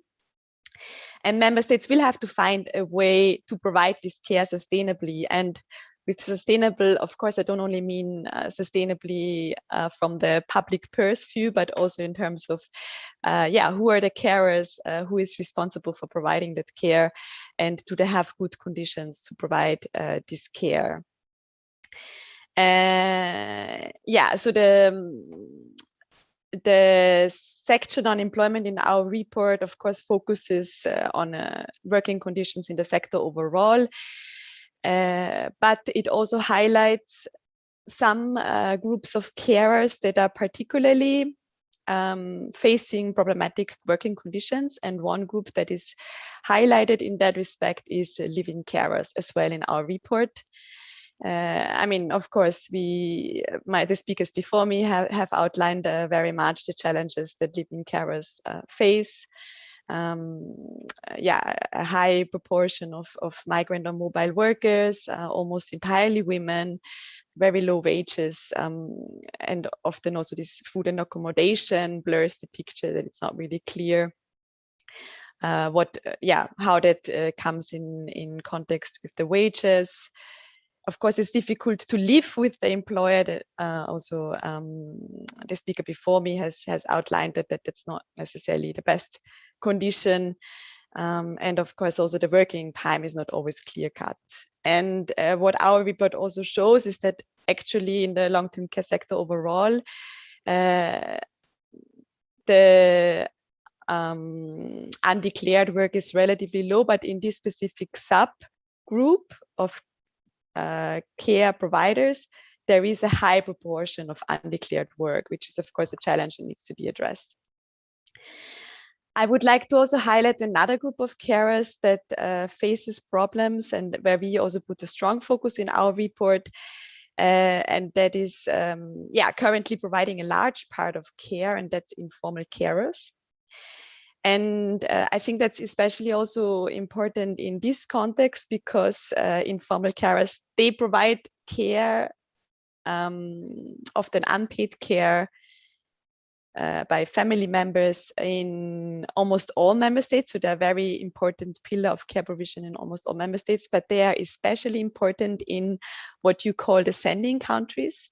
And member states will have to find a way to provide this care sustainably. And with sustainable, of course, I don't only mean sustainably from the public purse view, but also in terms of, who are the carers, who is responsible for providing that care, and do they have good conditions to provide this care. So the section on employment in our report, of course, focuses on working conditions in the sector overall, but it also highlights some groups of carers that are particularly facing problematic working conditions. And one group that is highlighted in that respect is living carers as well in our report. I mean, of course, the speakers before me have outlined very much the challenges that live-in carers face. Yeah, a high proportion of migrant or mobile workers, almost entirely women, very low wages, and often also this food and accommodation blurs the picture, that it's not really clear how that comes in context with the wages. Of course, it's difficult to live with the employer. That also the speaker before me has outlined that that's not necessarily the best condition. And of course, also the working time is not always clear cut. And what our report also shows is that actually in the long-term care sector overall, the undeclared work is relatively low, but in this specific subgroup of care providers, there is a high proportion of undeclared work, which is of course a challenge that needs to be addressed. I would like to also highlight another group of carers that faces problems, and where we also put a strong focus in our report, and that is currently providing a large part of care, and that's informal carers. And I think that's especially also important in this context, because informal carers, they provide care, often unpaid care, by family members in almost all member states. So they're a very important pillar of care provision in almost all member states, but they are especially important in what you call the sending countries.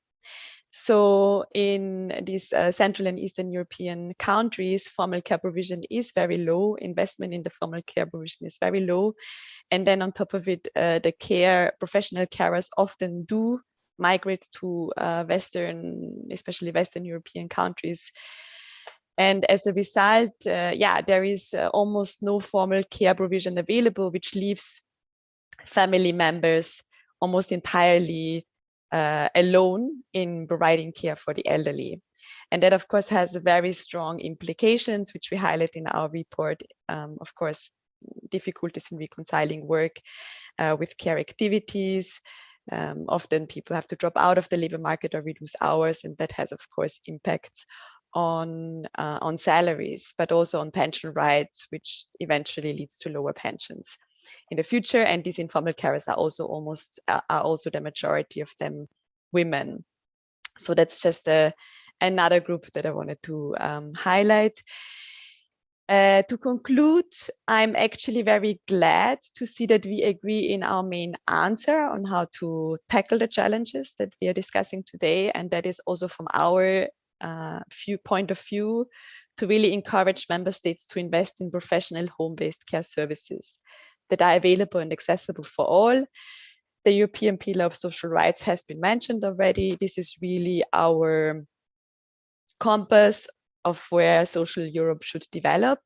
So in these Central and Eastern European countries, formal care provision is very low. Investment in the formal care provision is very low. And then on top of it, the professional carers often do migrate to especially Western European countries. And as a result, there is almost no formal care provision available, which leaves family members almost entirely alone in providing care for the elderly. And that, of course, has very strong implications, which we highlight in our report. Of course, difficulties in reconciling work with care activities. Often people have to drop out of the labor market or reduce hours, and that has, of course, impacts on salaries, but also on pension rights, which eventually leads to lower pensions in the future. And these informal carers are also the majority of them women. So that's just another group that I wanted to highlight. To conclude, I'm actually very glad to see that we agree in our main answer on how to tackle the challenges that we are discussing today. And that is also from our point of view, to really encourage member states to invest in professional home-based care services that are available and accessible for all. The European Pillar of Social Rights has been mentioned already. This is really our compass of where social Europe should develop.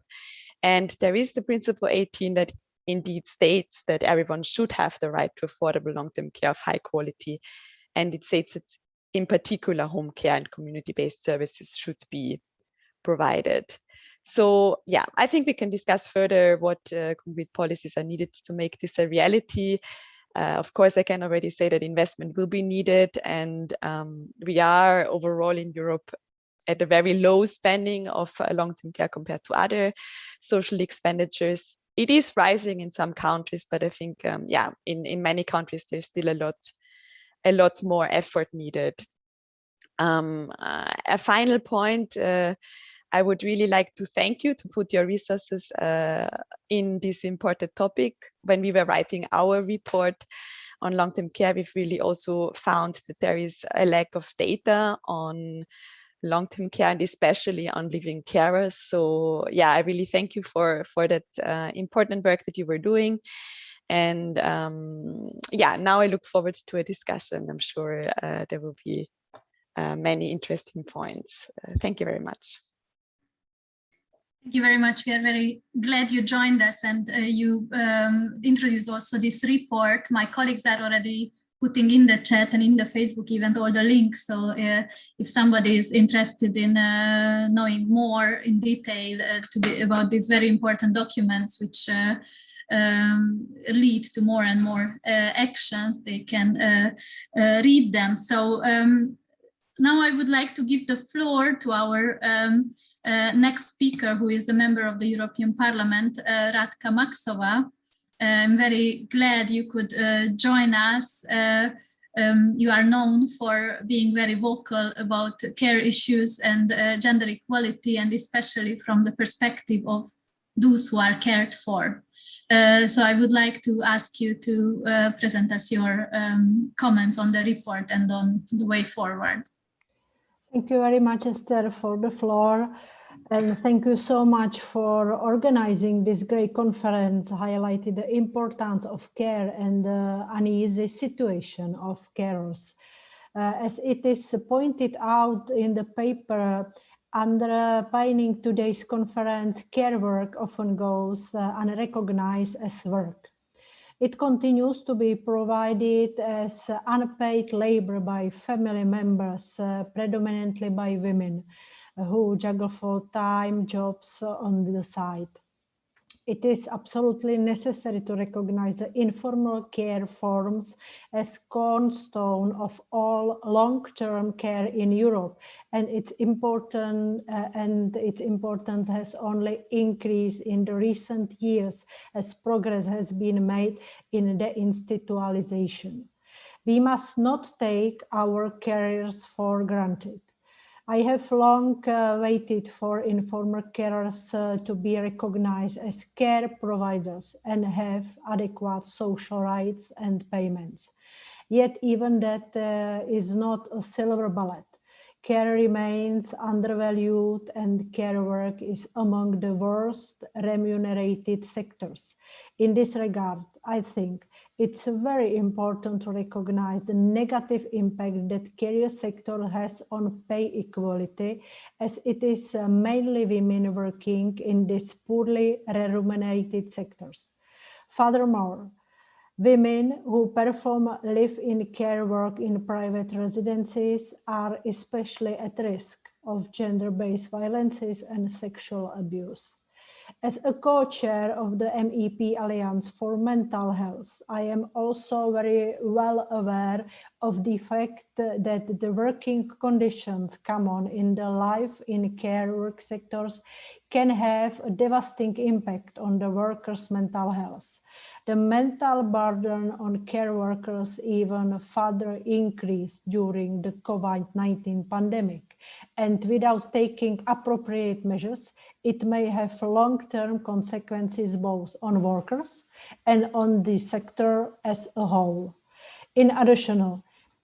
And there is the Principle 18 that indeed states that everyone should have the right to affordable long-term care of high quality. And it states that in particular, home care and community-based services should be provided. So yeah, I think we can discuss further what concrete policies are needed to make this a reality. Of course, I can already say that investment will be needed, and we are overall in Europe at a very low spending of long-term care compared to other social expenditures. It is rising in some countries, but I think, in many countries, there's still a lot more effort needed. A final point, I would really like to thank you to put your resources in this important topic. When we were writing our report on long-term care, we've really also found that there is a lack of data on long-term care and especially on living carers. So yeah, I really thank you for that important work that you were doing. And now I look forward to a discussion. I'm sure there will be many interesting points. Thank you very much. Thank you very much. We are very glad you joined us, and you introduced also this report. My colleagues are already putting in the chat and in the Facebook event all the links. So if somebody is interested in knowing more in detail about these very important documents, which lead to more and more actions, they can read them. So now I would like to give the floor to our next speaker, who is a member of the European Parliament, Radka Maxová. I'm very glad you could join us. You are known for being very vocal about care issues and gender equality, and especially from the perspective of those who are cared for. So I would like to ask you to present us your comments on the report and on the way forward. Thank you very much, Esther, for the floor. And thank you so much for organizing this great conference, highlighting the importance of care and the uneasy situation of carers. As it is pointed out in the paper, underpinning today's conference, care work often goes unrecognized as work. It continues to be provided as unpaid labor by family members, predominantly by women, who juggle full-time jobs on the side. It is absolutely necessary to recognize the informal care forms as cornerstone of all long-term care in Europe, and its importance has only increased in the recent years as progress has been made in the institutionalization. We must not take our careers for granted. I have long waited for informal carers to be recognized as care providers and have adequate social rights and payments. Yet even that is not a silver bullet. Care remains undervalued and care work is among the worst remunerated sectors. In this regard, I think it's very important to recognize the negative impact that care sector has on pay equality, as it is mainly women working in these poorly remunerated sectors. Furthermore, women who perform live-in care work in private residences are especially at risk of gender-based violences and sexual abuse. As a co-chair of the MEP Alliance for Mental Health, I am also very well aware of the fact that the working conditions common in the life in care work sectors can have a devastating impact on the workers' mental health. The mental burden on care workers even further increased during the COVID-19 pandemic, and without taking appropriate measures, it may have long-term consequences both on workers and on the sector as a whole. In addition,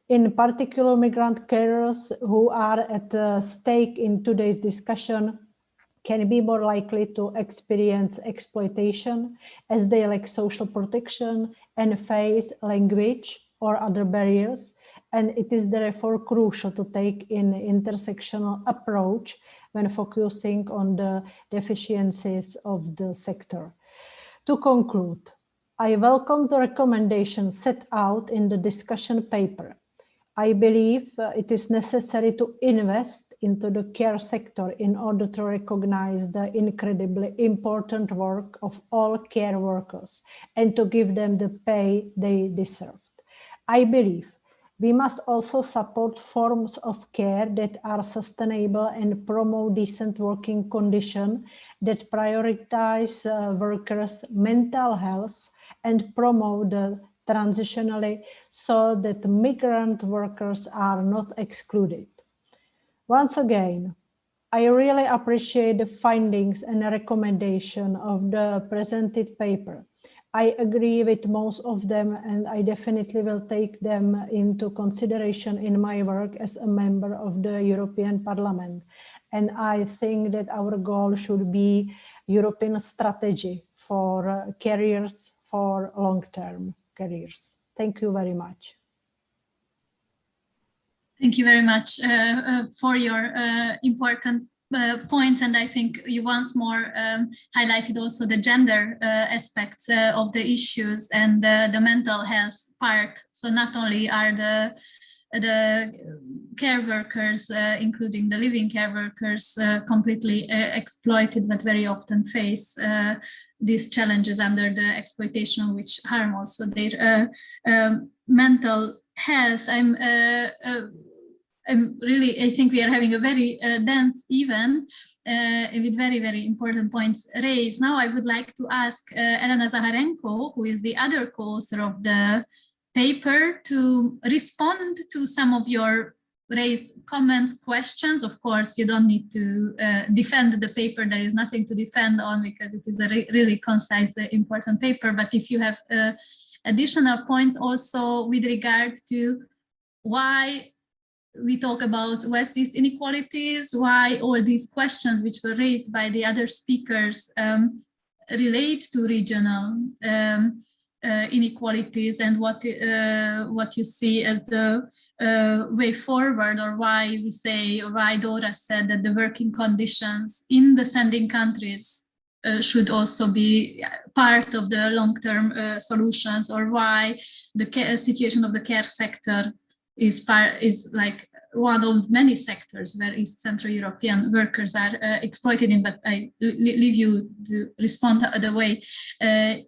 in particular, migrant carers who are at stake in today's discussion can be more likely to experience exploitation as they lack social protection and face language or other barriers, and it is therefore crucial to take an intersectional approach when focusing on the deficiencies of the sector. To conclude, I welcome the recommendations set out in the discussion paper. I believe it is necessary to invest into the care sector in order to recognize the incredibly important work of all care workers and to give them the pay they deserve. I believe we must also support forms of care that are sustainable and promote decent working conditions that prioritize workers' mental health and promote the transitionally so that migrant workers are not excluded. Once again, I really appreciate the findings and recommendation of the presented paper. I agree with most of them, and I definitely will take them into consideration in my work as a member of the European Parliament. And I think that our goal should be European strategy for careers for long-term careers. Thank you very much. Thank you very much for your important points, and I think you once more highlighted also the gender aspects of the issues and the mental health part. So not only are the care workers, including the living care workers, completely exploited, but very often face these challenges under the exploitation, which harm also their mental health. I'm really, I think we are having a very dense event with very, very important points raised. Now I would like to ask Elena Zaharenko, who is the other co-author of the paper, to respond to some of your raised comments, questions. Of course, you don't need to defend the paper. There is nothing to defend on because it is a really concise, important paper. But if you have additional points also with regard to why we talk about West-East inequalities, why all these questions which were raised by the other speakers relate to regional inequalities, and what you see as the way forward, or why we say, why Dora said that the working conditions in the sending countries should also be part of the long-term solutions, or why the situation of the care sector is like one of many sectors where East Central European workers are exploited in, but I leave you to respond the way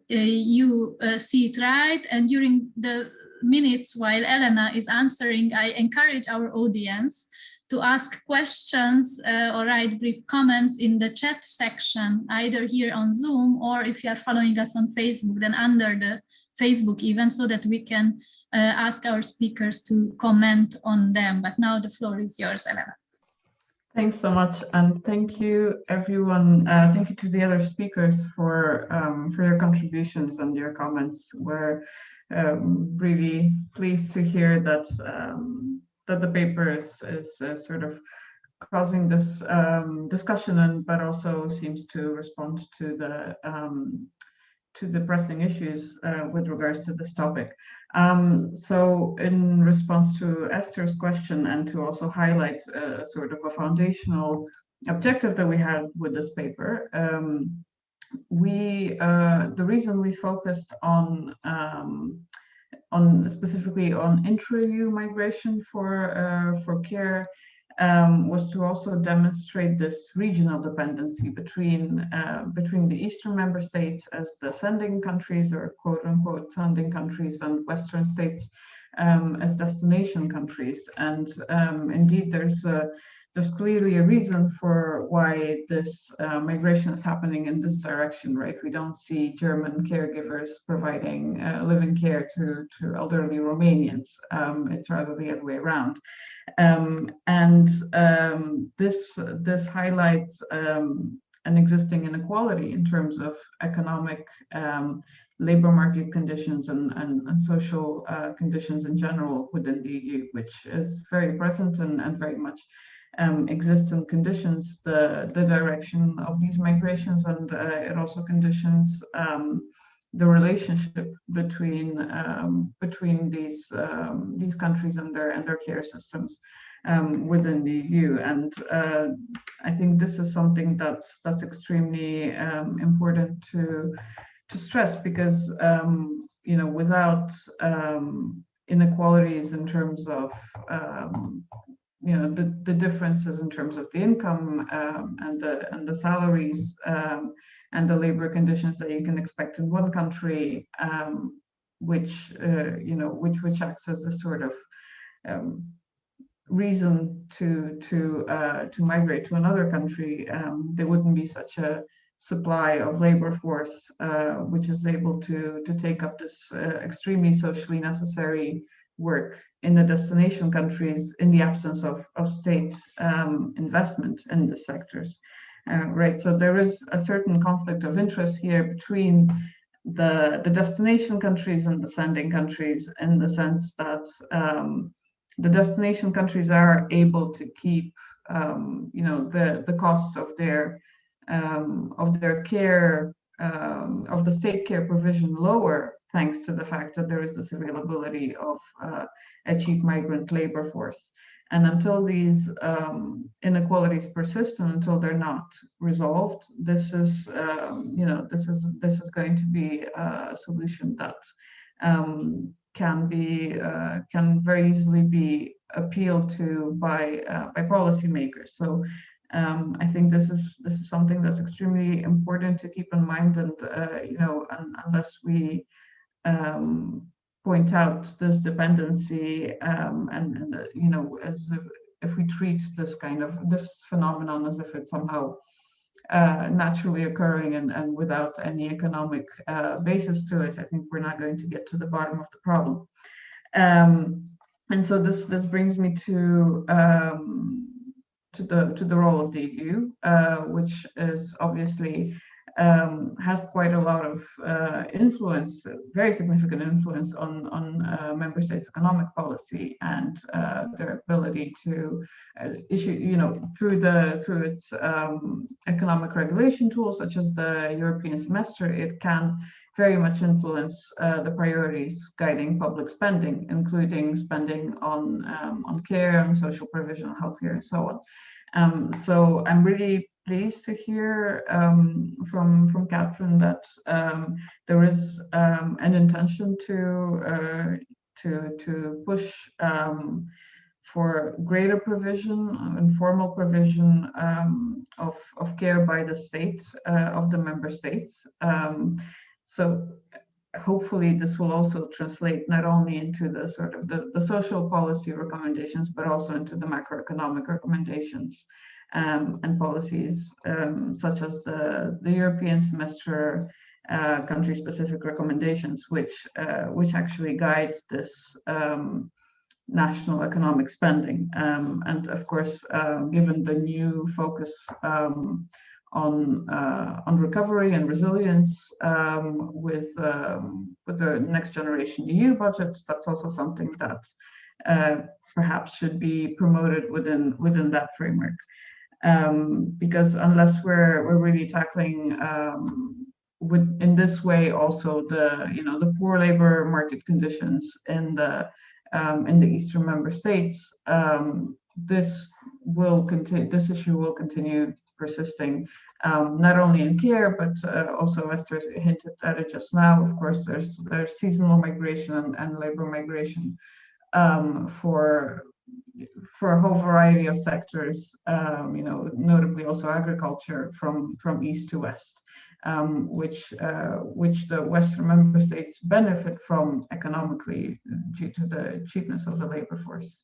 you see it right. And during the minutes while Elena is answering, I encourage our audience to ask questions or write brief comments in the chat section, either here on Zoom, or if you are following us on Facebook, then under the Facebook event, so that we can ask our speakers to comment on them. But now the floor is yours, Elena. Thanks so much, and thank you everyone. Thank you to the other speakers for your contributions and your comments. We're really pleased to hear that that the paper is sort of causing this discussion, but also seems to respond to the pressing issues with regards to this topic. So in response to Esther's question, and to also highlight sort of a foundational objective that we had with this paper, the reason we focused on specifically on intra-EU migration for care was to also demonstrate this regional dependency between the Eastern member states as the sending countries, or quote unquote sending countries, and Western states as destination countries. And indeed, there's clearly a reason for why this migration is happening in this direction, right? We don't see German caregivers providing living care to elderly Romanians. It's rather the other way around. This highlights an existing inequality in terms of economic labor market conditions and social conditions in general within the EU, which is very present and very much exists and conditions the direction of these migrations, and it also conditions the relationship between these countries and their care systems within the EU. And I think this is something that's extremely important to stress, because you know, without inequalities in terms of you know, the differences in terms of the income and the salaries and the labor conditions that you can expect in one country, which you know, which acts as a sort of reason to migrate to another country, there wouldn't be such a supply of labor force which is able to take up this extremely socially necessary work in the destination countries in the absence of state investment in the sectors. Right, so there is a certain conflict of interest here between the destination countries and the sending countries, in the sense that the destination countries are able to keep you know, the cost of their care, of the state care provision lower, thanks to the fact that there is this availability of a cheap migrant labor force. And until these inequalities persist, and until they're not resolved, this is you know, this is going to be a solution that can very easily be appealed to by policymakers. So I think this is something that's extremely important to keep in mind, and unless we point out this dependency, and as if we treat this phenomenon as if it's somehow naturally occurring and without any economic basis to it, I think we're not going to get to the bottom of the problem. And so this brings me to the role of the EU, which is obviously has quite a lot of influence, very significant influence on member states' economic policy and their ability to issue, through its economic regulation tools, such as the European semester, it can very much influence the priorities guiding public spending, including spending on care, on social provision, healthcare, and so on. So I'm really pleased to hear from Catherine that there is an intention to push for greater provision, informal provision of care by the state of the member states. So hopefully this will also translate not only into the sort of the social policy recommendations, but also into the macroeconomic recommendations and policies such as the European semester country-specific recommendations, which actually guide this national economic spending. And of course, given the new focus on recovery and resilience with the Next Generation EU budget, that's also something that perhaps should be promoted within that framework. Because unless we're really tackling in this way also the poor labor market conditions in the eastern member states, this issue will continue persisting, not only in care, but also, as Esther hinted at it just now, of course, there's seasonal migration and labor migration for a whole variety of sectors, notably also agriculture from east to west, which the Western member states benefit from economically due to the cheapness of the labor force.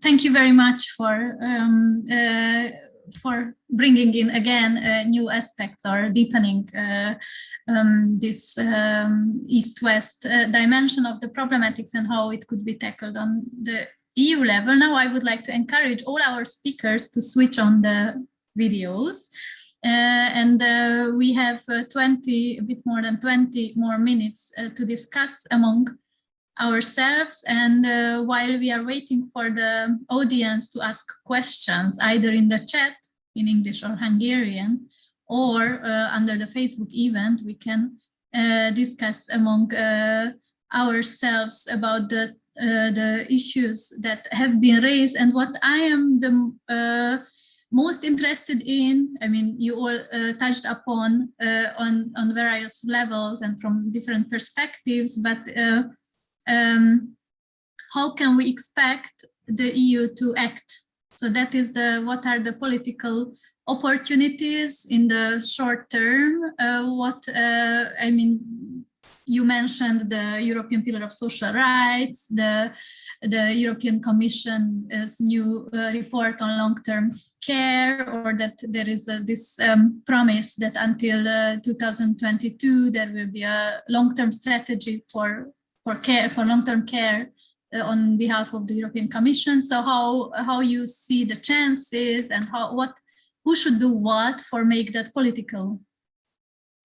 Thank you very much for bringing in again new aspects or deepening this East-West dimension of the problematics and how it could be tackled on the EU level. Now I would like to encourage all our speakers to switch on the videos. And we have a bit more than 20 more minutes to discuss among ourselves, and while we are waiting for the audience to ask questions, either in the chat in English or Hungarian, or under the Facebook event, we can discuss among ourselves about the issues that have been raised. And what I am the most interested in, I mean, you all touched upon on various levels and from different perspectives, but how can we expect the EU to act? So that is what are the political opportunities in the short term? I mean, you mentioned the European Pillar of Social Rights, the European Commission's new report on long-term care, or that there is this promise that until 2022 there will be a long-term strategy for long-term care on behalf of the European Commission. So how you see the chances and who should do what for make that political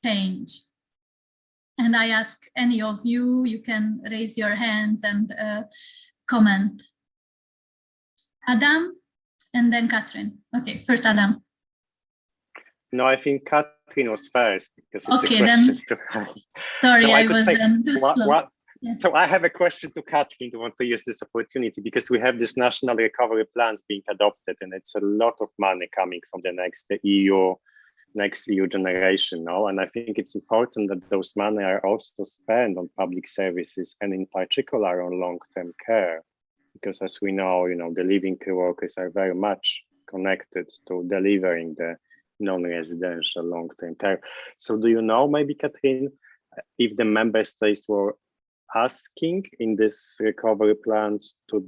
change? And I ask any of you, you can raise your hands and comment. Adam and then Catherine. Okay, first Adam. No, I think Catherine was first because it's okay, the questions then, to her. Sorry, so I was then too slow. Yeah. So I have a question to Catherine to want to use this opportunity, because we have these national recovery plans being adopted, and it's a lot of money coming from the next EU generation now. And I think it's important that those money are also spent on public services, and in particular on long-term care. because as we know, the living care workers are very much connected to delivering the non-residential long-term care. So do you know, maybe Catherine, if the member states were asking in this recovery plans to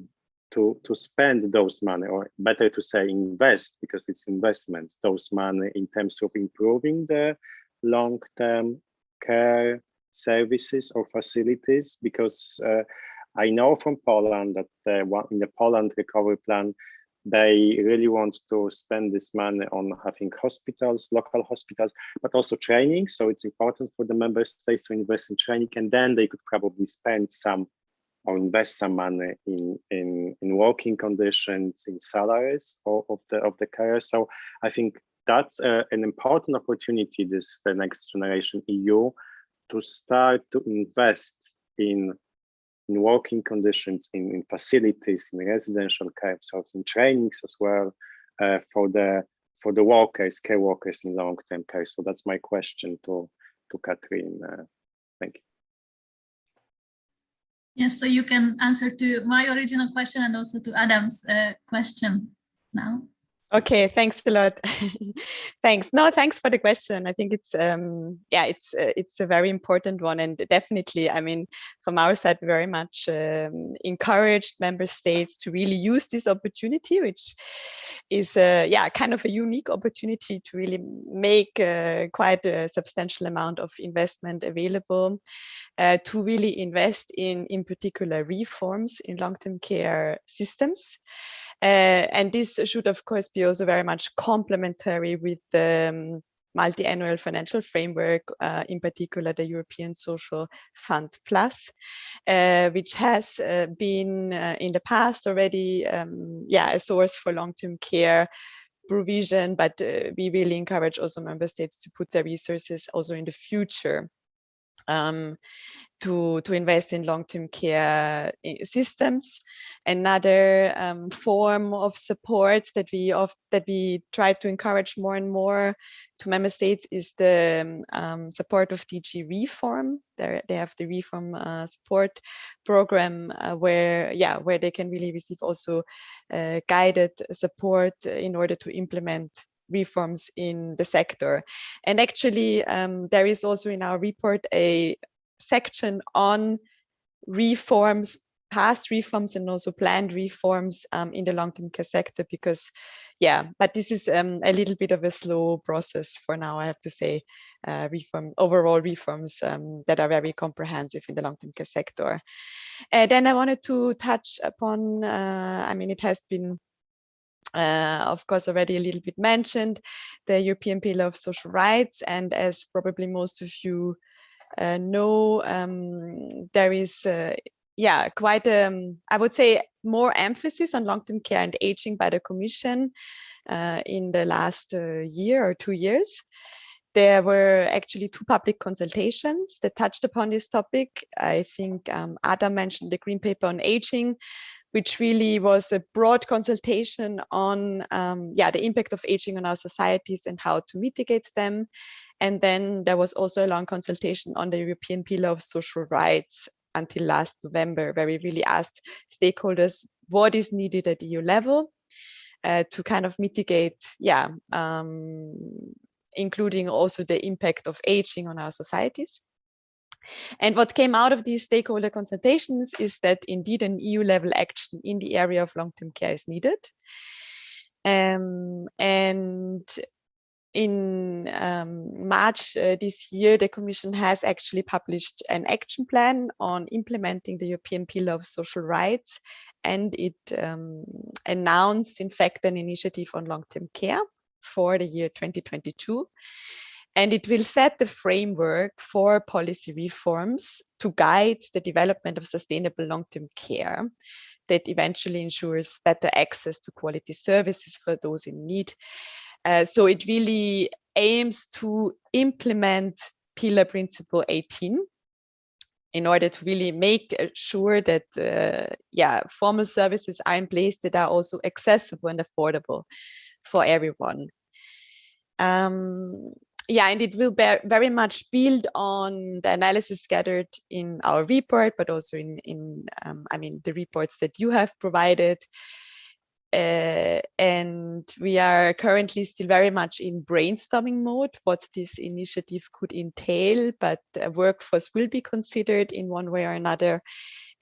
spend those money, or better to say invest, because it's investments, those money in terms of improving the long-term care services or facilities? Because I know from Poland that in the Poland recovery plan, they really want to spend this money on having hospitals, local hospitals, but also training. So it's important for the member states to invest in training, and then they could probably spend some or invest some money in working conditions, in salaries of the carers. So I think that's an important opportunity, the Next Generation EU, to start to invest in working conditions, in facilities, in residential care, so in trainings as well for the workers, care workers in long-term care. So that's my question to Catherine. Thank you. Yes, so you can answer to my original question and also to Adam's question now. Okay, thanks a lot. Thanks. No, thanks for the question. I think it's it's a very important one, and definitely, I mean, from our side, we very much encouraged member states to really use this opportunity, which is kind of a unique opportunity to really make quite a substantial amount of investment available to really invest in particular reforms in long-term care systems. And this should, of course, be also very much complementary with the multi-annual financial framework, in particular the European Social Fund Plus, which has been in the past already a source for long-term care provision, but we really encourage also member states to put their resources also in the future to invest in long-term care systems. Another form of support that we try to encourage more and more to member states is the support of DG Reform. They have the Reform support program where they can really receive also guided support in order to implement reforms in the sector. And actually, there is also in our report a section on reforms, past reforms and also planned reforms in the long-term care sector, because but this is a little bit of a slow process for now, I have to say. Overall reforms that are very comprehensive in the long-term care sector. Then I wanted to touch upon, I mean, it has been of course already a little bit mentioned, the European Pillar of Social Rights, and as probably most of you know, there is quite I would say more emphasis on long-term care and aging by the Commission in the last year or 2 years. There were actually 2 public consultations that touched upon this topic. I think Adam mentioned the Green Paper on Aging, which really was a broad consultation on the impact of aging on our societies and how to mitigate them. And then there was also a long consultation on the European Pillar of Social Rights until last November, where we really asked stakeholders what is needed at EU level to kind of mitigate, including also the impact of aging on our societies. And what came out of these stakeholder consultations is that indeed an EU level action in the area of long-term care is needed. And in March this year, the Commission has actually published an action plan on implementing the European Pillar of Social Rights, and it announced, in fact, an initiative on long-term care for the year 2022. And it will set the framework for policy reforms to guide the development of sustainable long-term care that eventually ensures better access to quality services for those in need. So it really aims to implement Pillar Principle 18 in order to really make sure that formal services are in place that are also accessible and affordable for everyone. yeah, and it will very much build on the analysis gathered in our report, but also in I mean, the reports that you have provided. And we are currently still very much in brainstorming mode, what this initiative could entail, but a workforce will be considered in one way or another.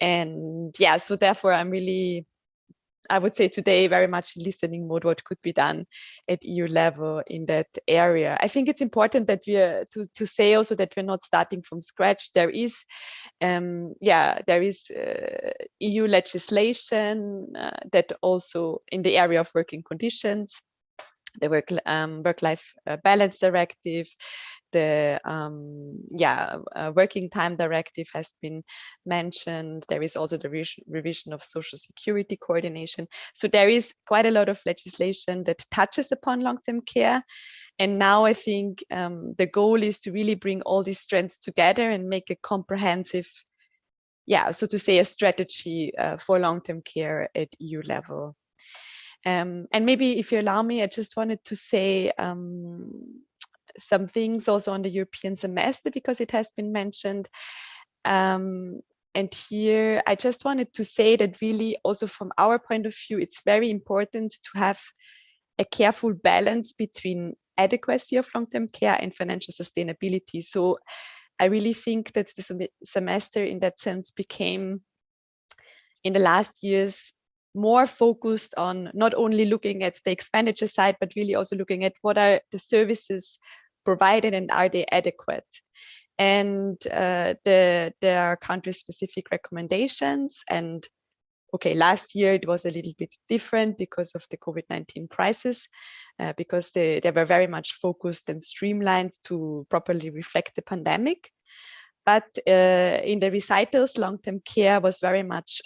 And yeah, so therefore I'm really, I would say today, very much in listening mode, what could be done at EU level in that area. I think it's important that we are to say also that we're not starting from scratch. There is, there is EU legislation that also in the area of working conditions, the work-life balance directive, the working time directive has been mentioned. There is also the revision of social security coordination. So there is quite a lot of legislation that touches upon long-term care. And now I think the goal is to really bring all these strands together and make a comprehensive, so to say, a strategy for long-term care at EU level. And maybe if you allow me, I just wanted to say some things also on the European semester, because it has been mentioned. And here I just wanted to say that really also from our point of view, it's very important to have a careful balance between adequacy of long-term care and financial sustainability. So I really think that the semester in that sense became, in the last years, more focused on not only looking at the expenditure side, but really also looking at what are the services provided and are they adequate. And there are country-specific recommendations. And okay, last year it was a little bit different because of the COVID-19 crisis, because they were very much focused and streamlined to properly reflect the pandemic. But in the recitals, long-term care was very much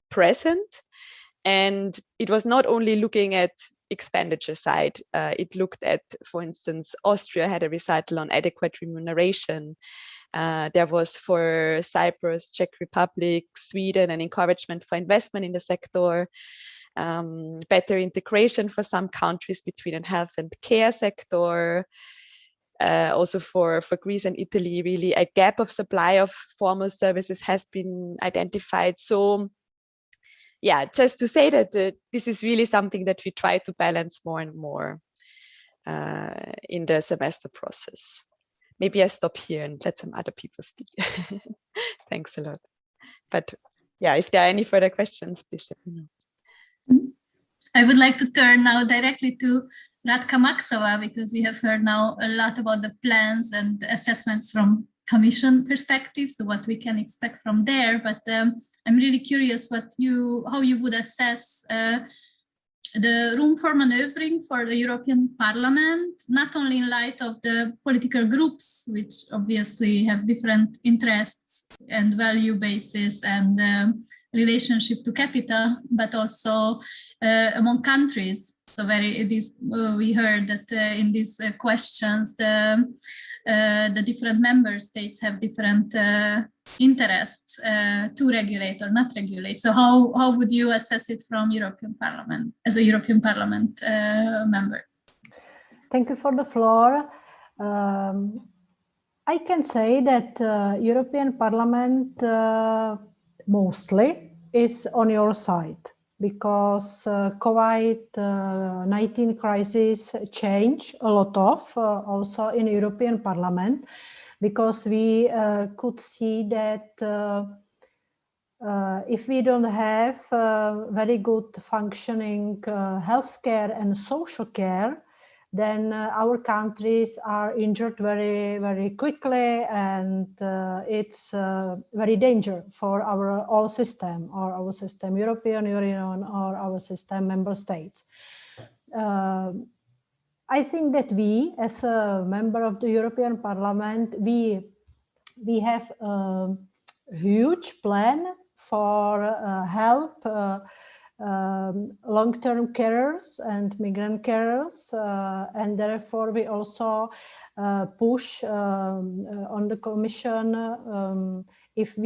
present. And it was not only looking at expenditure side. It looked at, for instance, Austria had a recital on adequate remuneration. There was for Cyprus, Czech Republic, Sweden, an encouragement for investment in the sector, better integration for some countries between the health and care sector. Also for Greece and Italy, really a gap of supply of formal services has been identified. So yeah, just to say that this is really something that we try to balance more and more in the semester process. Maybe I stop here and let some other people speak. Thanks a lot. But yeah, if there are any further questions, please let me know. I would like to turn now directly to Radka Maxova, because we have heard now a lot about the plans and assessments from Commission perspective, so what we can expect from there. But I'm really curious how you would assess the room for maneuvering for the European Parliament, not only in light of the political groups, which obviously have different interests and value bases and relationship to capital, but also among countries. So we heard that in these questions, the different member states have different interests to regulate or not regulate. So how would you assess it from European Parliament, as a European Parliament member? Thank you for the floor. I can say that European Parliament mostly is on your side, because COVID-19 crisis changed a lot of also in European Parliament, because we could see that if we don't have very good functioning healthcare and social care, then our countries are injured very, very quickly, and it's very dangerous for our all system, or our system European Union, or our system member states. I think that we, as a member of the European Parliament, we have a huge plan for help long-term carers and migrant carers, and therefore we also push on the Commission if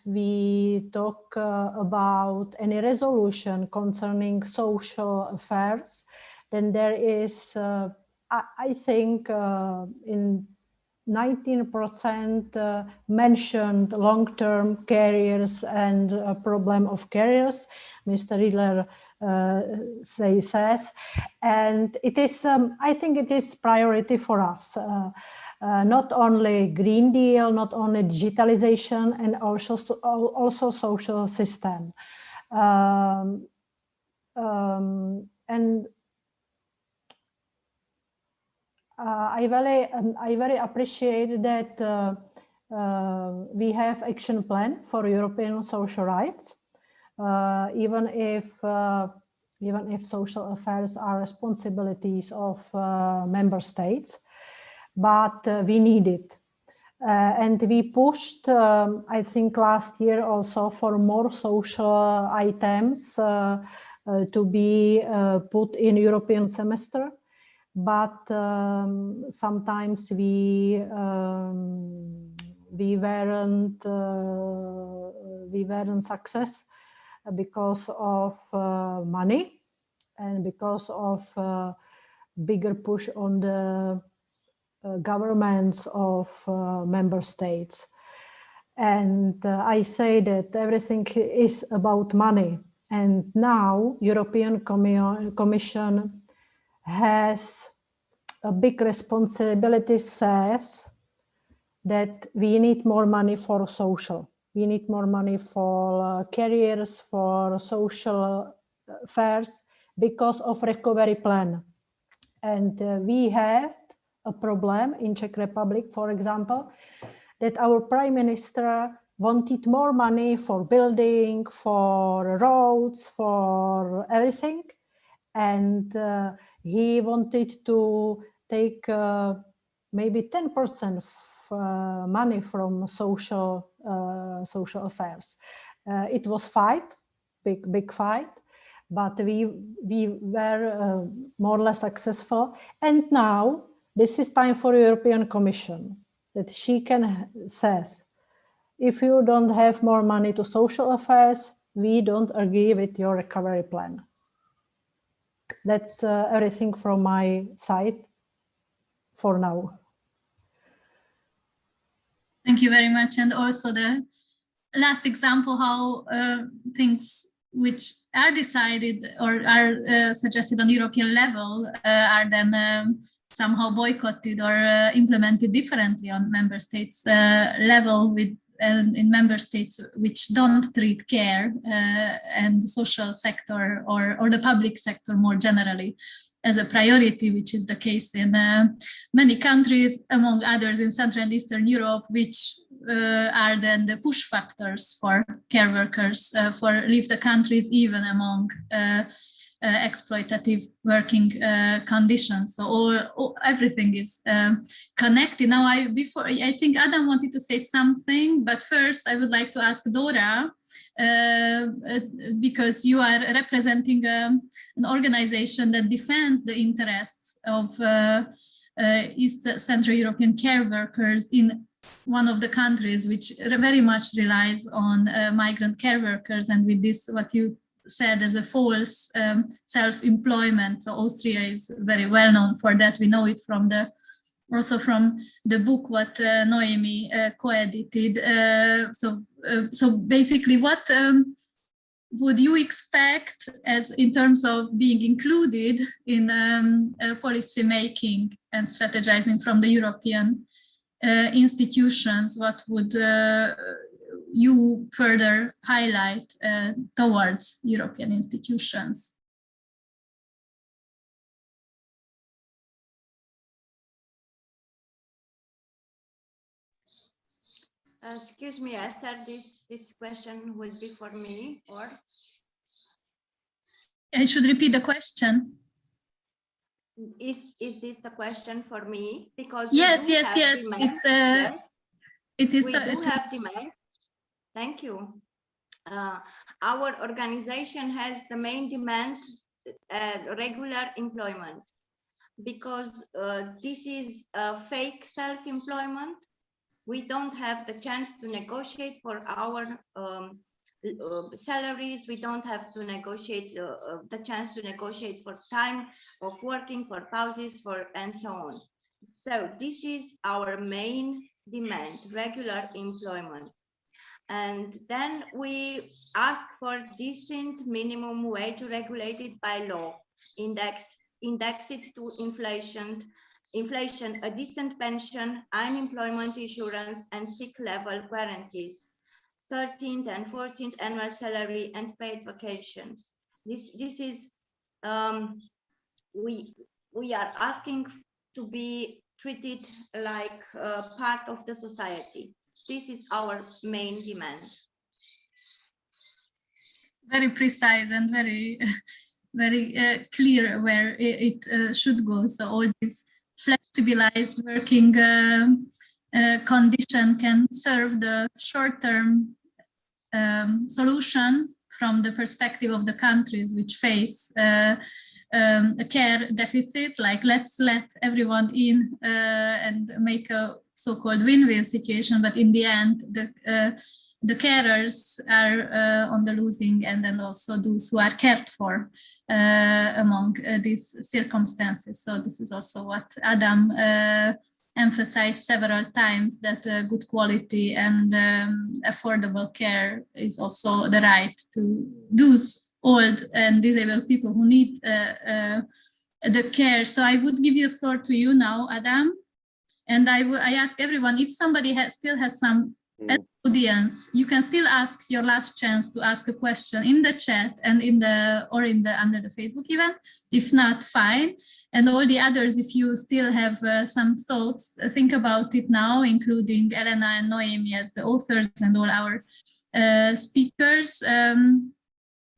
we talk about any resolution concerning social affairs, then there is I think in 19% mentioned long-term carriers and problem of carriers, Mr. Riedler says, and it is, I think it is priority for us. Not only Green Deal, not only digitalization, and also social system. And I very appreciate that we have action plan for European social rights, even if social affairs are responsibilities of member states, but we need it. And we pushed, I think last year also, for more social items to be put in European semester. But sometimes we weren't success because of money and because of bigger push on the governments of member states. And I say that everything is about money. And now European Commission has a big responsibility, says that we need more money for social. We need more money for careers, for social affairs, because of recovery plan. And we have a problem in Czech Republic, for example, that our prime minister wanted more money for building, for roads, for everything. And he wanted to take maybe 10% money from social affairs. It was fight, big fight, but we were more or less successful. And now this is time for European Commission, that she can says, if you don't have more money to social affairs, we don't agree with your recovery plan. That's everything from my side for now. Thank you very much. And also the last example, how things which are decided or are suggested on European level are then somehow boycotted or implemented differently on member states level with in member states which don't treat care and the social sector or the public sector more generally as a priority, which is the case in many countries, among others in Central and Eastern Europe, which are then the push factors for care workers for leave the countries, even among exploitative working conditions. So everything is connected. Now, I think Adam wanted to say something, but first I would like to ask Dora, because you are representing an organization that defends the interests of East Central European care workers in one of the countries which very much relies on migrant care workers, and with this, what you said as a false self-employment. So Austria is very well known for that. We know it from also from the book what Noemi co-edited. So basically, what would you expect as in terms of being included in policy making and strategizing from the European institutions? What would you further highlight towards European institutions? Excuse me, Esther, this question will be for me, or? I should repeat the question. Is this the question for me? Because yes. It's yes. It is. We do have demand. Thank you. Our organization has the main demand, regular employment, because this is a fake self-employment. We don't have the chance to negotiate for our salaries. We don't have to negotiate the chance to negotiate for time of working, for pauses, and so on. So this is our main demand, regular employment. And then we ask for decent minimum wage regulated by law, index it to inflation, a decent pension, unemployment insurance, and sick level guarantees, 13th and 14th annual salary, and paid vacations. This is we are asking to be treated like part of the society. This is our main demand. Very precise and very, very clear where it should go. So all this flexibilized working condition can serve the short-term solution from the perspective of the countries which face a care deficit, like let's let everyone in and make a so-called win-win situation, but in the end the carers are on the losing end, and also those who are cared for among these circumstances. So this is also what Adam emphasized several times, that good quality and affordable care is also the right to those old and disabled people who need the care. So I would give the floor to you now, Adam. And I ask everyone, if somebody still has some audience, you can still ask your last chance to ask a question in the chat and under the Facebook event. If not, fine. And all the others, if you still have some thoughts, think about it now, including Elena and Noemi as the authors and all our speakers,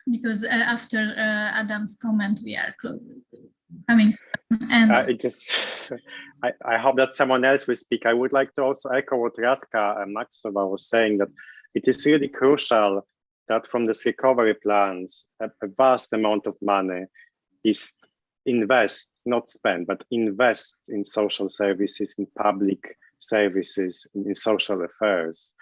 because after Adam's comment, we are closing. And I hope that someone else will speak. I would like to also echo what Radka Maxova was saying, that it is really crucial that from this recovery plans, a vast amount of money is invest, not spend, but invest in social services, in public services, in social affairs.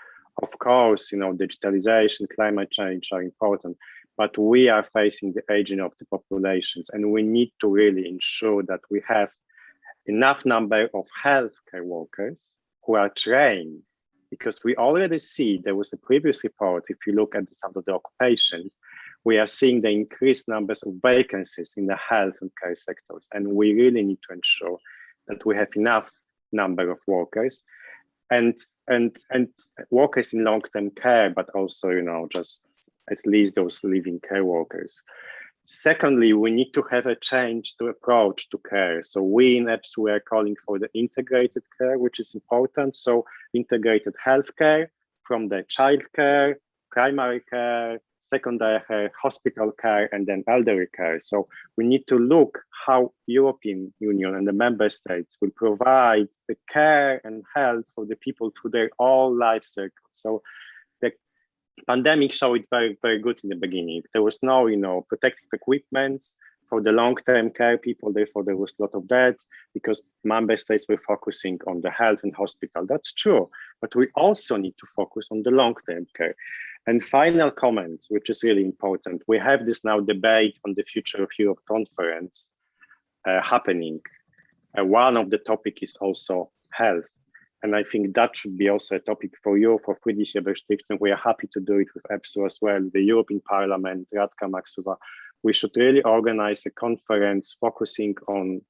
Of course, digitalization, climate change are important, but we are facing the aging of the populations, and we need to really ensure that we have enough number of healthcare workers who are trained, because we already see, there was a previous report, if you look at some of the occupations, we are seeing the increased numbers of vacancies in the health and care sectors, and we really need to ensure that we have enough number of workers and workers in long-term care, but also, just at least those living care workers. Secondly, we need to have a change to approach to care. So we in EPSU are calling for the integrated care, which is important. So integrated healthcare from the child care, primary care, secondary care, hospital care, and then elderly care. So we need to look how European Union and the member states will provide the care and health for the people through their whole life cycle. So the pandemic showed it very, very good in the beginning. There was no, protective equipment for the long-term care people. Therefore, there was a lot of deaths because member states were focusing on the health and hospital. That's true, but we also need to focus on the long-term care. And final comment, which is really important. We have this now debate on the Future of Europe conference happening. One of the topic is also health. And I think that should be also a topic for you, for Friedrich Ebert Stiftung. We are happy to do it with EPSU as well, the European Parliament, Radka Maxova. We should really organize a conference focusing on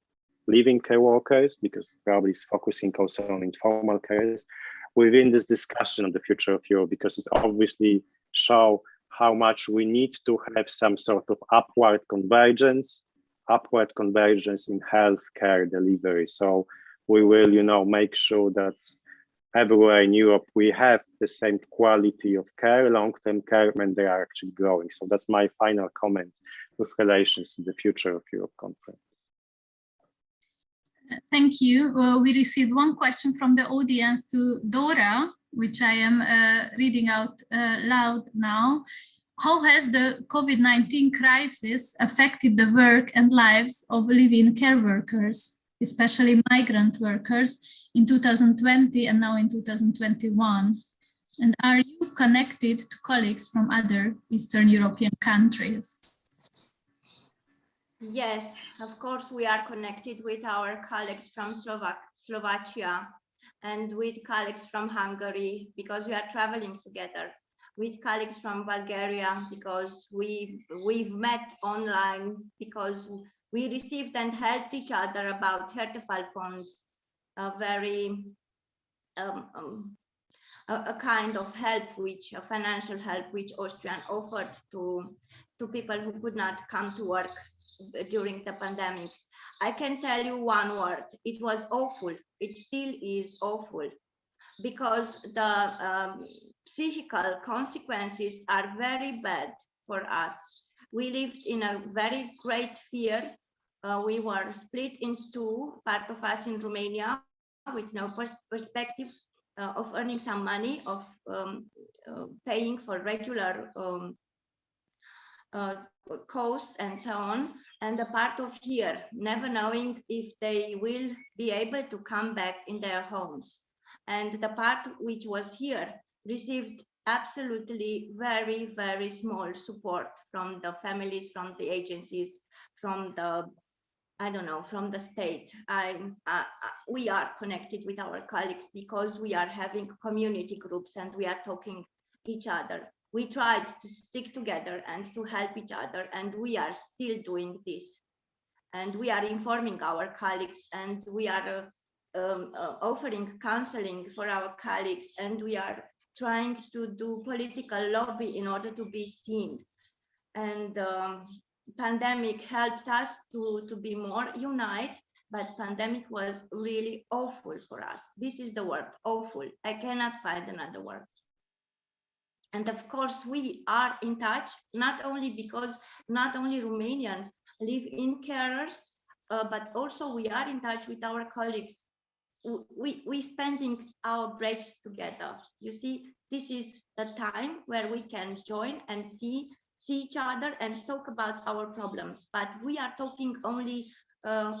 living care workers, because probably it's focusing also on informal cares, within this discussion on the future of Europe, because it obviously shows how much we need to have some sort of upward convergence in healthcare delivery. So we will, make sure that everywhere in Europe we have the same quality of care, long-term care, and they are actually growing. So that's my final comment with relations to the Future of Europe conference. Thank you. We received one question from the audience to Dora, which I am reading out loud now. How has the COVID-19 crisis affected the work and lives of live-in care workers, especially migrant workers, in 2020 and now in 2021? And are you connected to colleagues from other Eastern European countries? Yes, of course, we are connected with our colleagues from Slovakia and with colleagues from Hungary, because we are traveling together, with colleagues from Bulgaria, because we've met online, because we received and helped each other about Härtefall funds, a very a kind of help, a financial help, which Austrian offered to people who could not come to work during the pandemic. I can tell you one word: it was awful. It still is awful, because the psychical consequences are very bad for us. We lived in a very great fear. We were split in two, part of us in Romania with no perspective of earning some money, of paying for regular costs and so on, and the part of here, never knowing if they will be able to come back in their homes. And the part which was here received absolutely very, very small support from the families, from the agencies, from the, I don't know, from the state. We are connected with our colleagues because we are having community groups and we are talking each other. We tried to stick together and to help each other, and we are still doing this. And we are informing our colleagues, and we are offering counseling for our colleagues, and we are trying to do political lobby in order to be seen. And pandemic helped us to be more united, but pandemic was really awful for us. This is the word, awful. I cannot find another word. And of course, we are in touch, not only because not only Romanian live-in carers, but also we are in touch with our colleagues. We spending our breaks together. You see, this is the time where we can join and see each other and talk about our problems. But we are talking only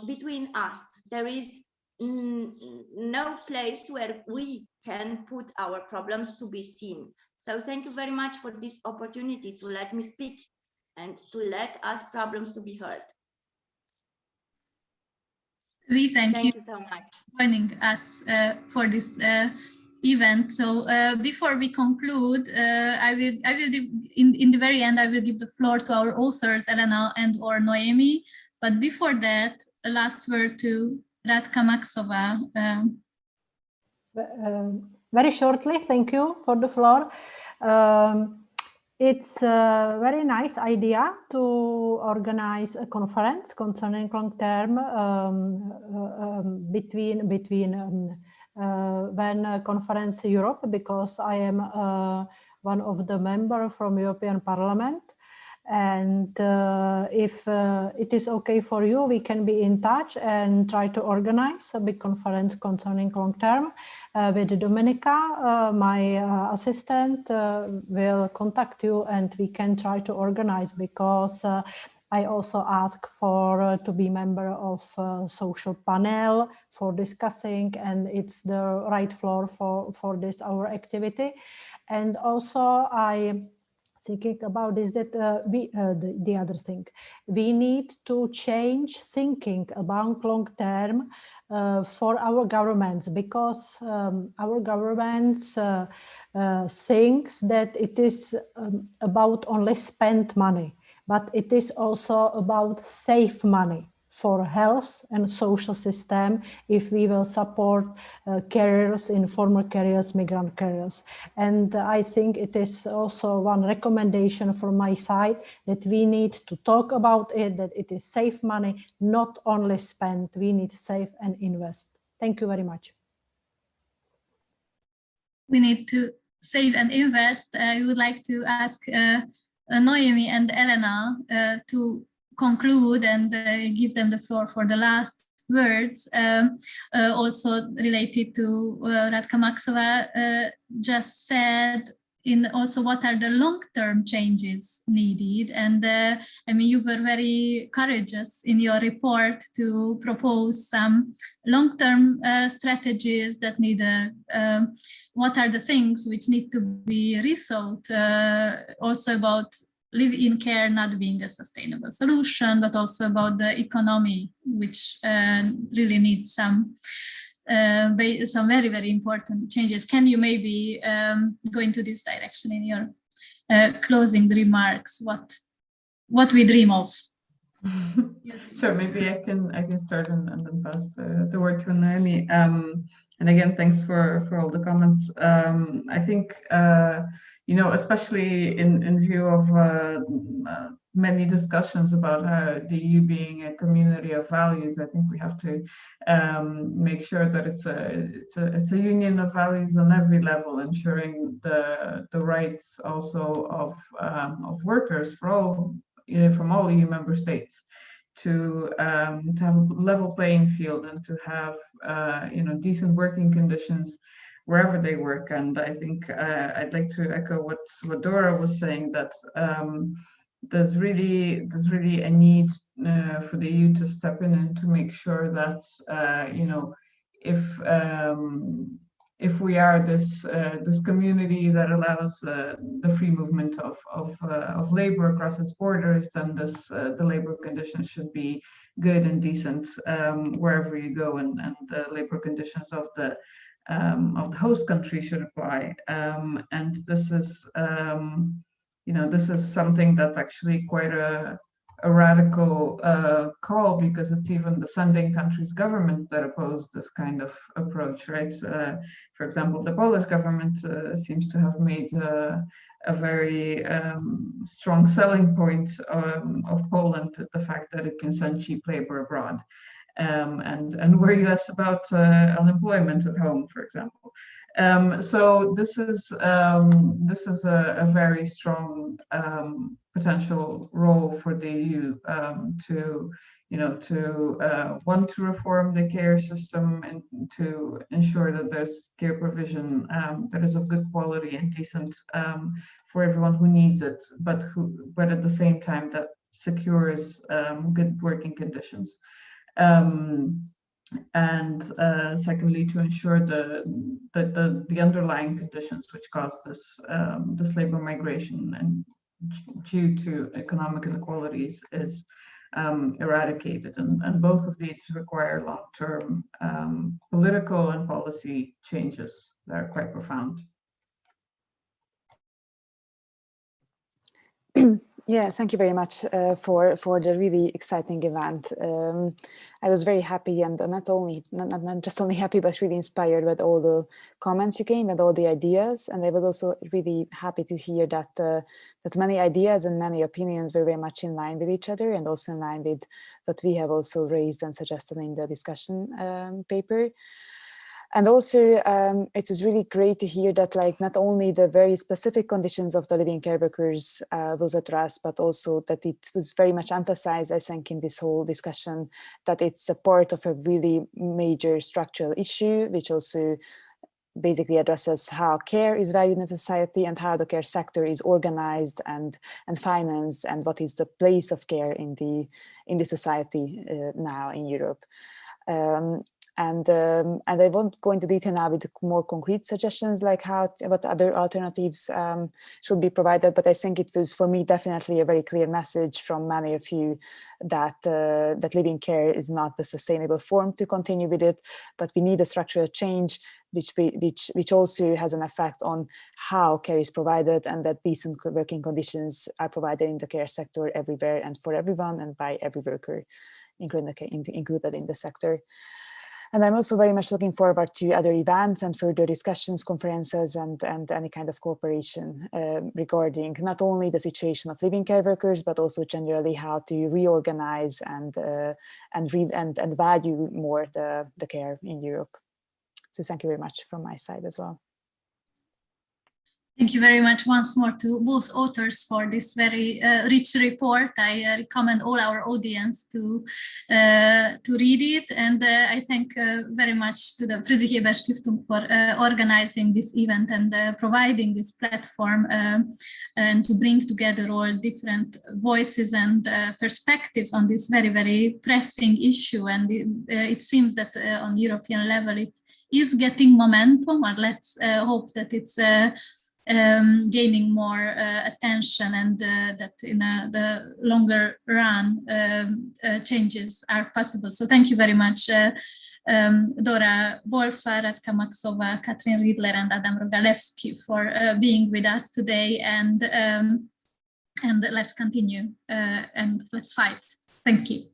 between us. There is no place where we can put our problems to be seen. So thank you very much for this opportunity to let me speak and to let us problems to be heard. We thank you so much for joining us for this event. So before we conclude, I will in the very end, I will give the floor to our authors, Elena and or Noemi. But before that, a last word to Radka Maxová. Very shortly, thank you for the floor. It's a very nice idea to organize a conference concerning long-term between when Conference Europe, because I am one of the members from European Parliament. And if it is okay for you, we can be in touch and try to organize a big conference concerning long term. With Dominika, my assistant, will contact you and we can try to organize, because I also ask for to be member of social panel for discussing, and it's the right floor for this our activity. And also I thinking about is that the other thing, we need to change thinking about long term for our governments, because our governments thinks that it is about only spend money, but it is also about save money for health and social system if we will support carriers, informal carriers, migrant carriers. And I think it is also one recommendation from my side that we need to talk about it, that it is save money, not only spend. We need to save and invest. Thank you very much. We need to save and invest. I would like to ask Noemi and Elena to conclude and give them the floor for the last words. Also related to Radka Maxová just said, in also what are the long-term changes needed. And I mean, you were very courageous in your report to propose some long-term strategies that need what are the things which need to be rethought, also about live-in care not being a sustainable solution, but also about the economy, which really needs some very, very important changes. Can you maybe go into this direction in your closing remarks? What we dream of? Sure, maybe I can start and then pass the word to Naomi. And again, thanks for all the comments. I think you know, especially in view of many discussions about the EU being a community of values, I think we have to make sure that it's a union of values on every level, ensuring the rights also of workers for all from all EU member states to have a level playing field and to have you know, decent working conditions wherever they work. And I think I'd like to echo what Dora was saying, that there's really a need for the EU to step in and to make sure that you know, if we are this community that allows the free movement of labor across its borders, then the labor conditions should be good and decent wherever you go, and the labor conditions of the host country should apply. And this is you know, this is something that's actually quite a radical call, because it's even the sending countries' governments that oppose this kind of approach, right? For example, the Polish government seems to have made a very strong selling point of Poland, the fact that it can send cheap labor abroad, and worry less about unemployment at home, for example. So this is a very strong potential role for the EU to, you know, to want to reform the care system and to ensure that there's care provision that is of good quality and decent for everyone who needs it, but at the same time that secures good working conditions. And secondly, to ensure that the underlying conditions which cause this labor migration and due to economic inequalities is eradicated, and both of these require long-term political and policy changes that are quite profound. Yeah, thank you very much for the really exciting event. I was very happy, and not just only happy, but really inspired with all the comments you gave and all the ideas. And I was also really happy to hear that that many ideas and many opinions were very much in line with each other, and also in line with what we have also raised and suggested in the discussion paper. And also, it was really great to hear that, like, not only the very specific conditions of the living care workers was addressed, but also that it was very much emphasized, I think, in this whole discussion, that it's a part of a really major structural issue, which also basically addresses how care is valued in society and how the care sector is organized and financed, and what is the place of care in the society now in Europe. And I won't go into detail now with more concrete suggestions, like what other alternatives should be provided. But I think it was, for me, definitely a very clear message from many of you that that living care is not the sustainable form to continue with it, but we need a structural change which also has an effect on how care is provided, and that decent working conditions are provided in the care sector everywhere and for everyone and by every worker, included in the sector. And I'm also very much looking forward to other events and further discussions, conferences, and any kind of cooperation regarding not only the situation of living care workers, but also generally how to reorganize and value more the care in Europe. So thank you very much from my side as well. Thank you very much once more to both authors for this very rich report. I recommend all our audience to read it, and I thank very much to the Friedrich Ebert Stiftung for organizing this event and providing this platform and to bring together all different voices and perspectives on this very, very pressing issue. And it seems that on European level it is getting momentum, and let's hope that it's gaining more attention, and that in the longer run changes are possible. So thank you very much, Dora Bolfar, Radka Maxova, Katrin Riedler, and Adam Rogalewski for being with us today, and let's continue and let's fight. Thank you.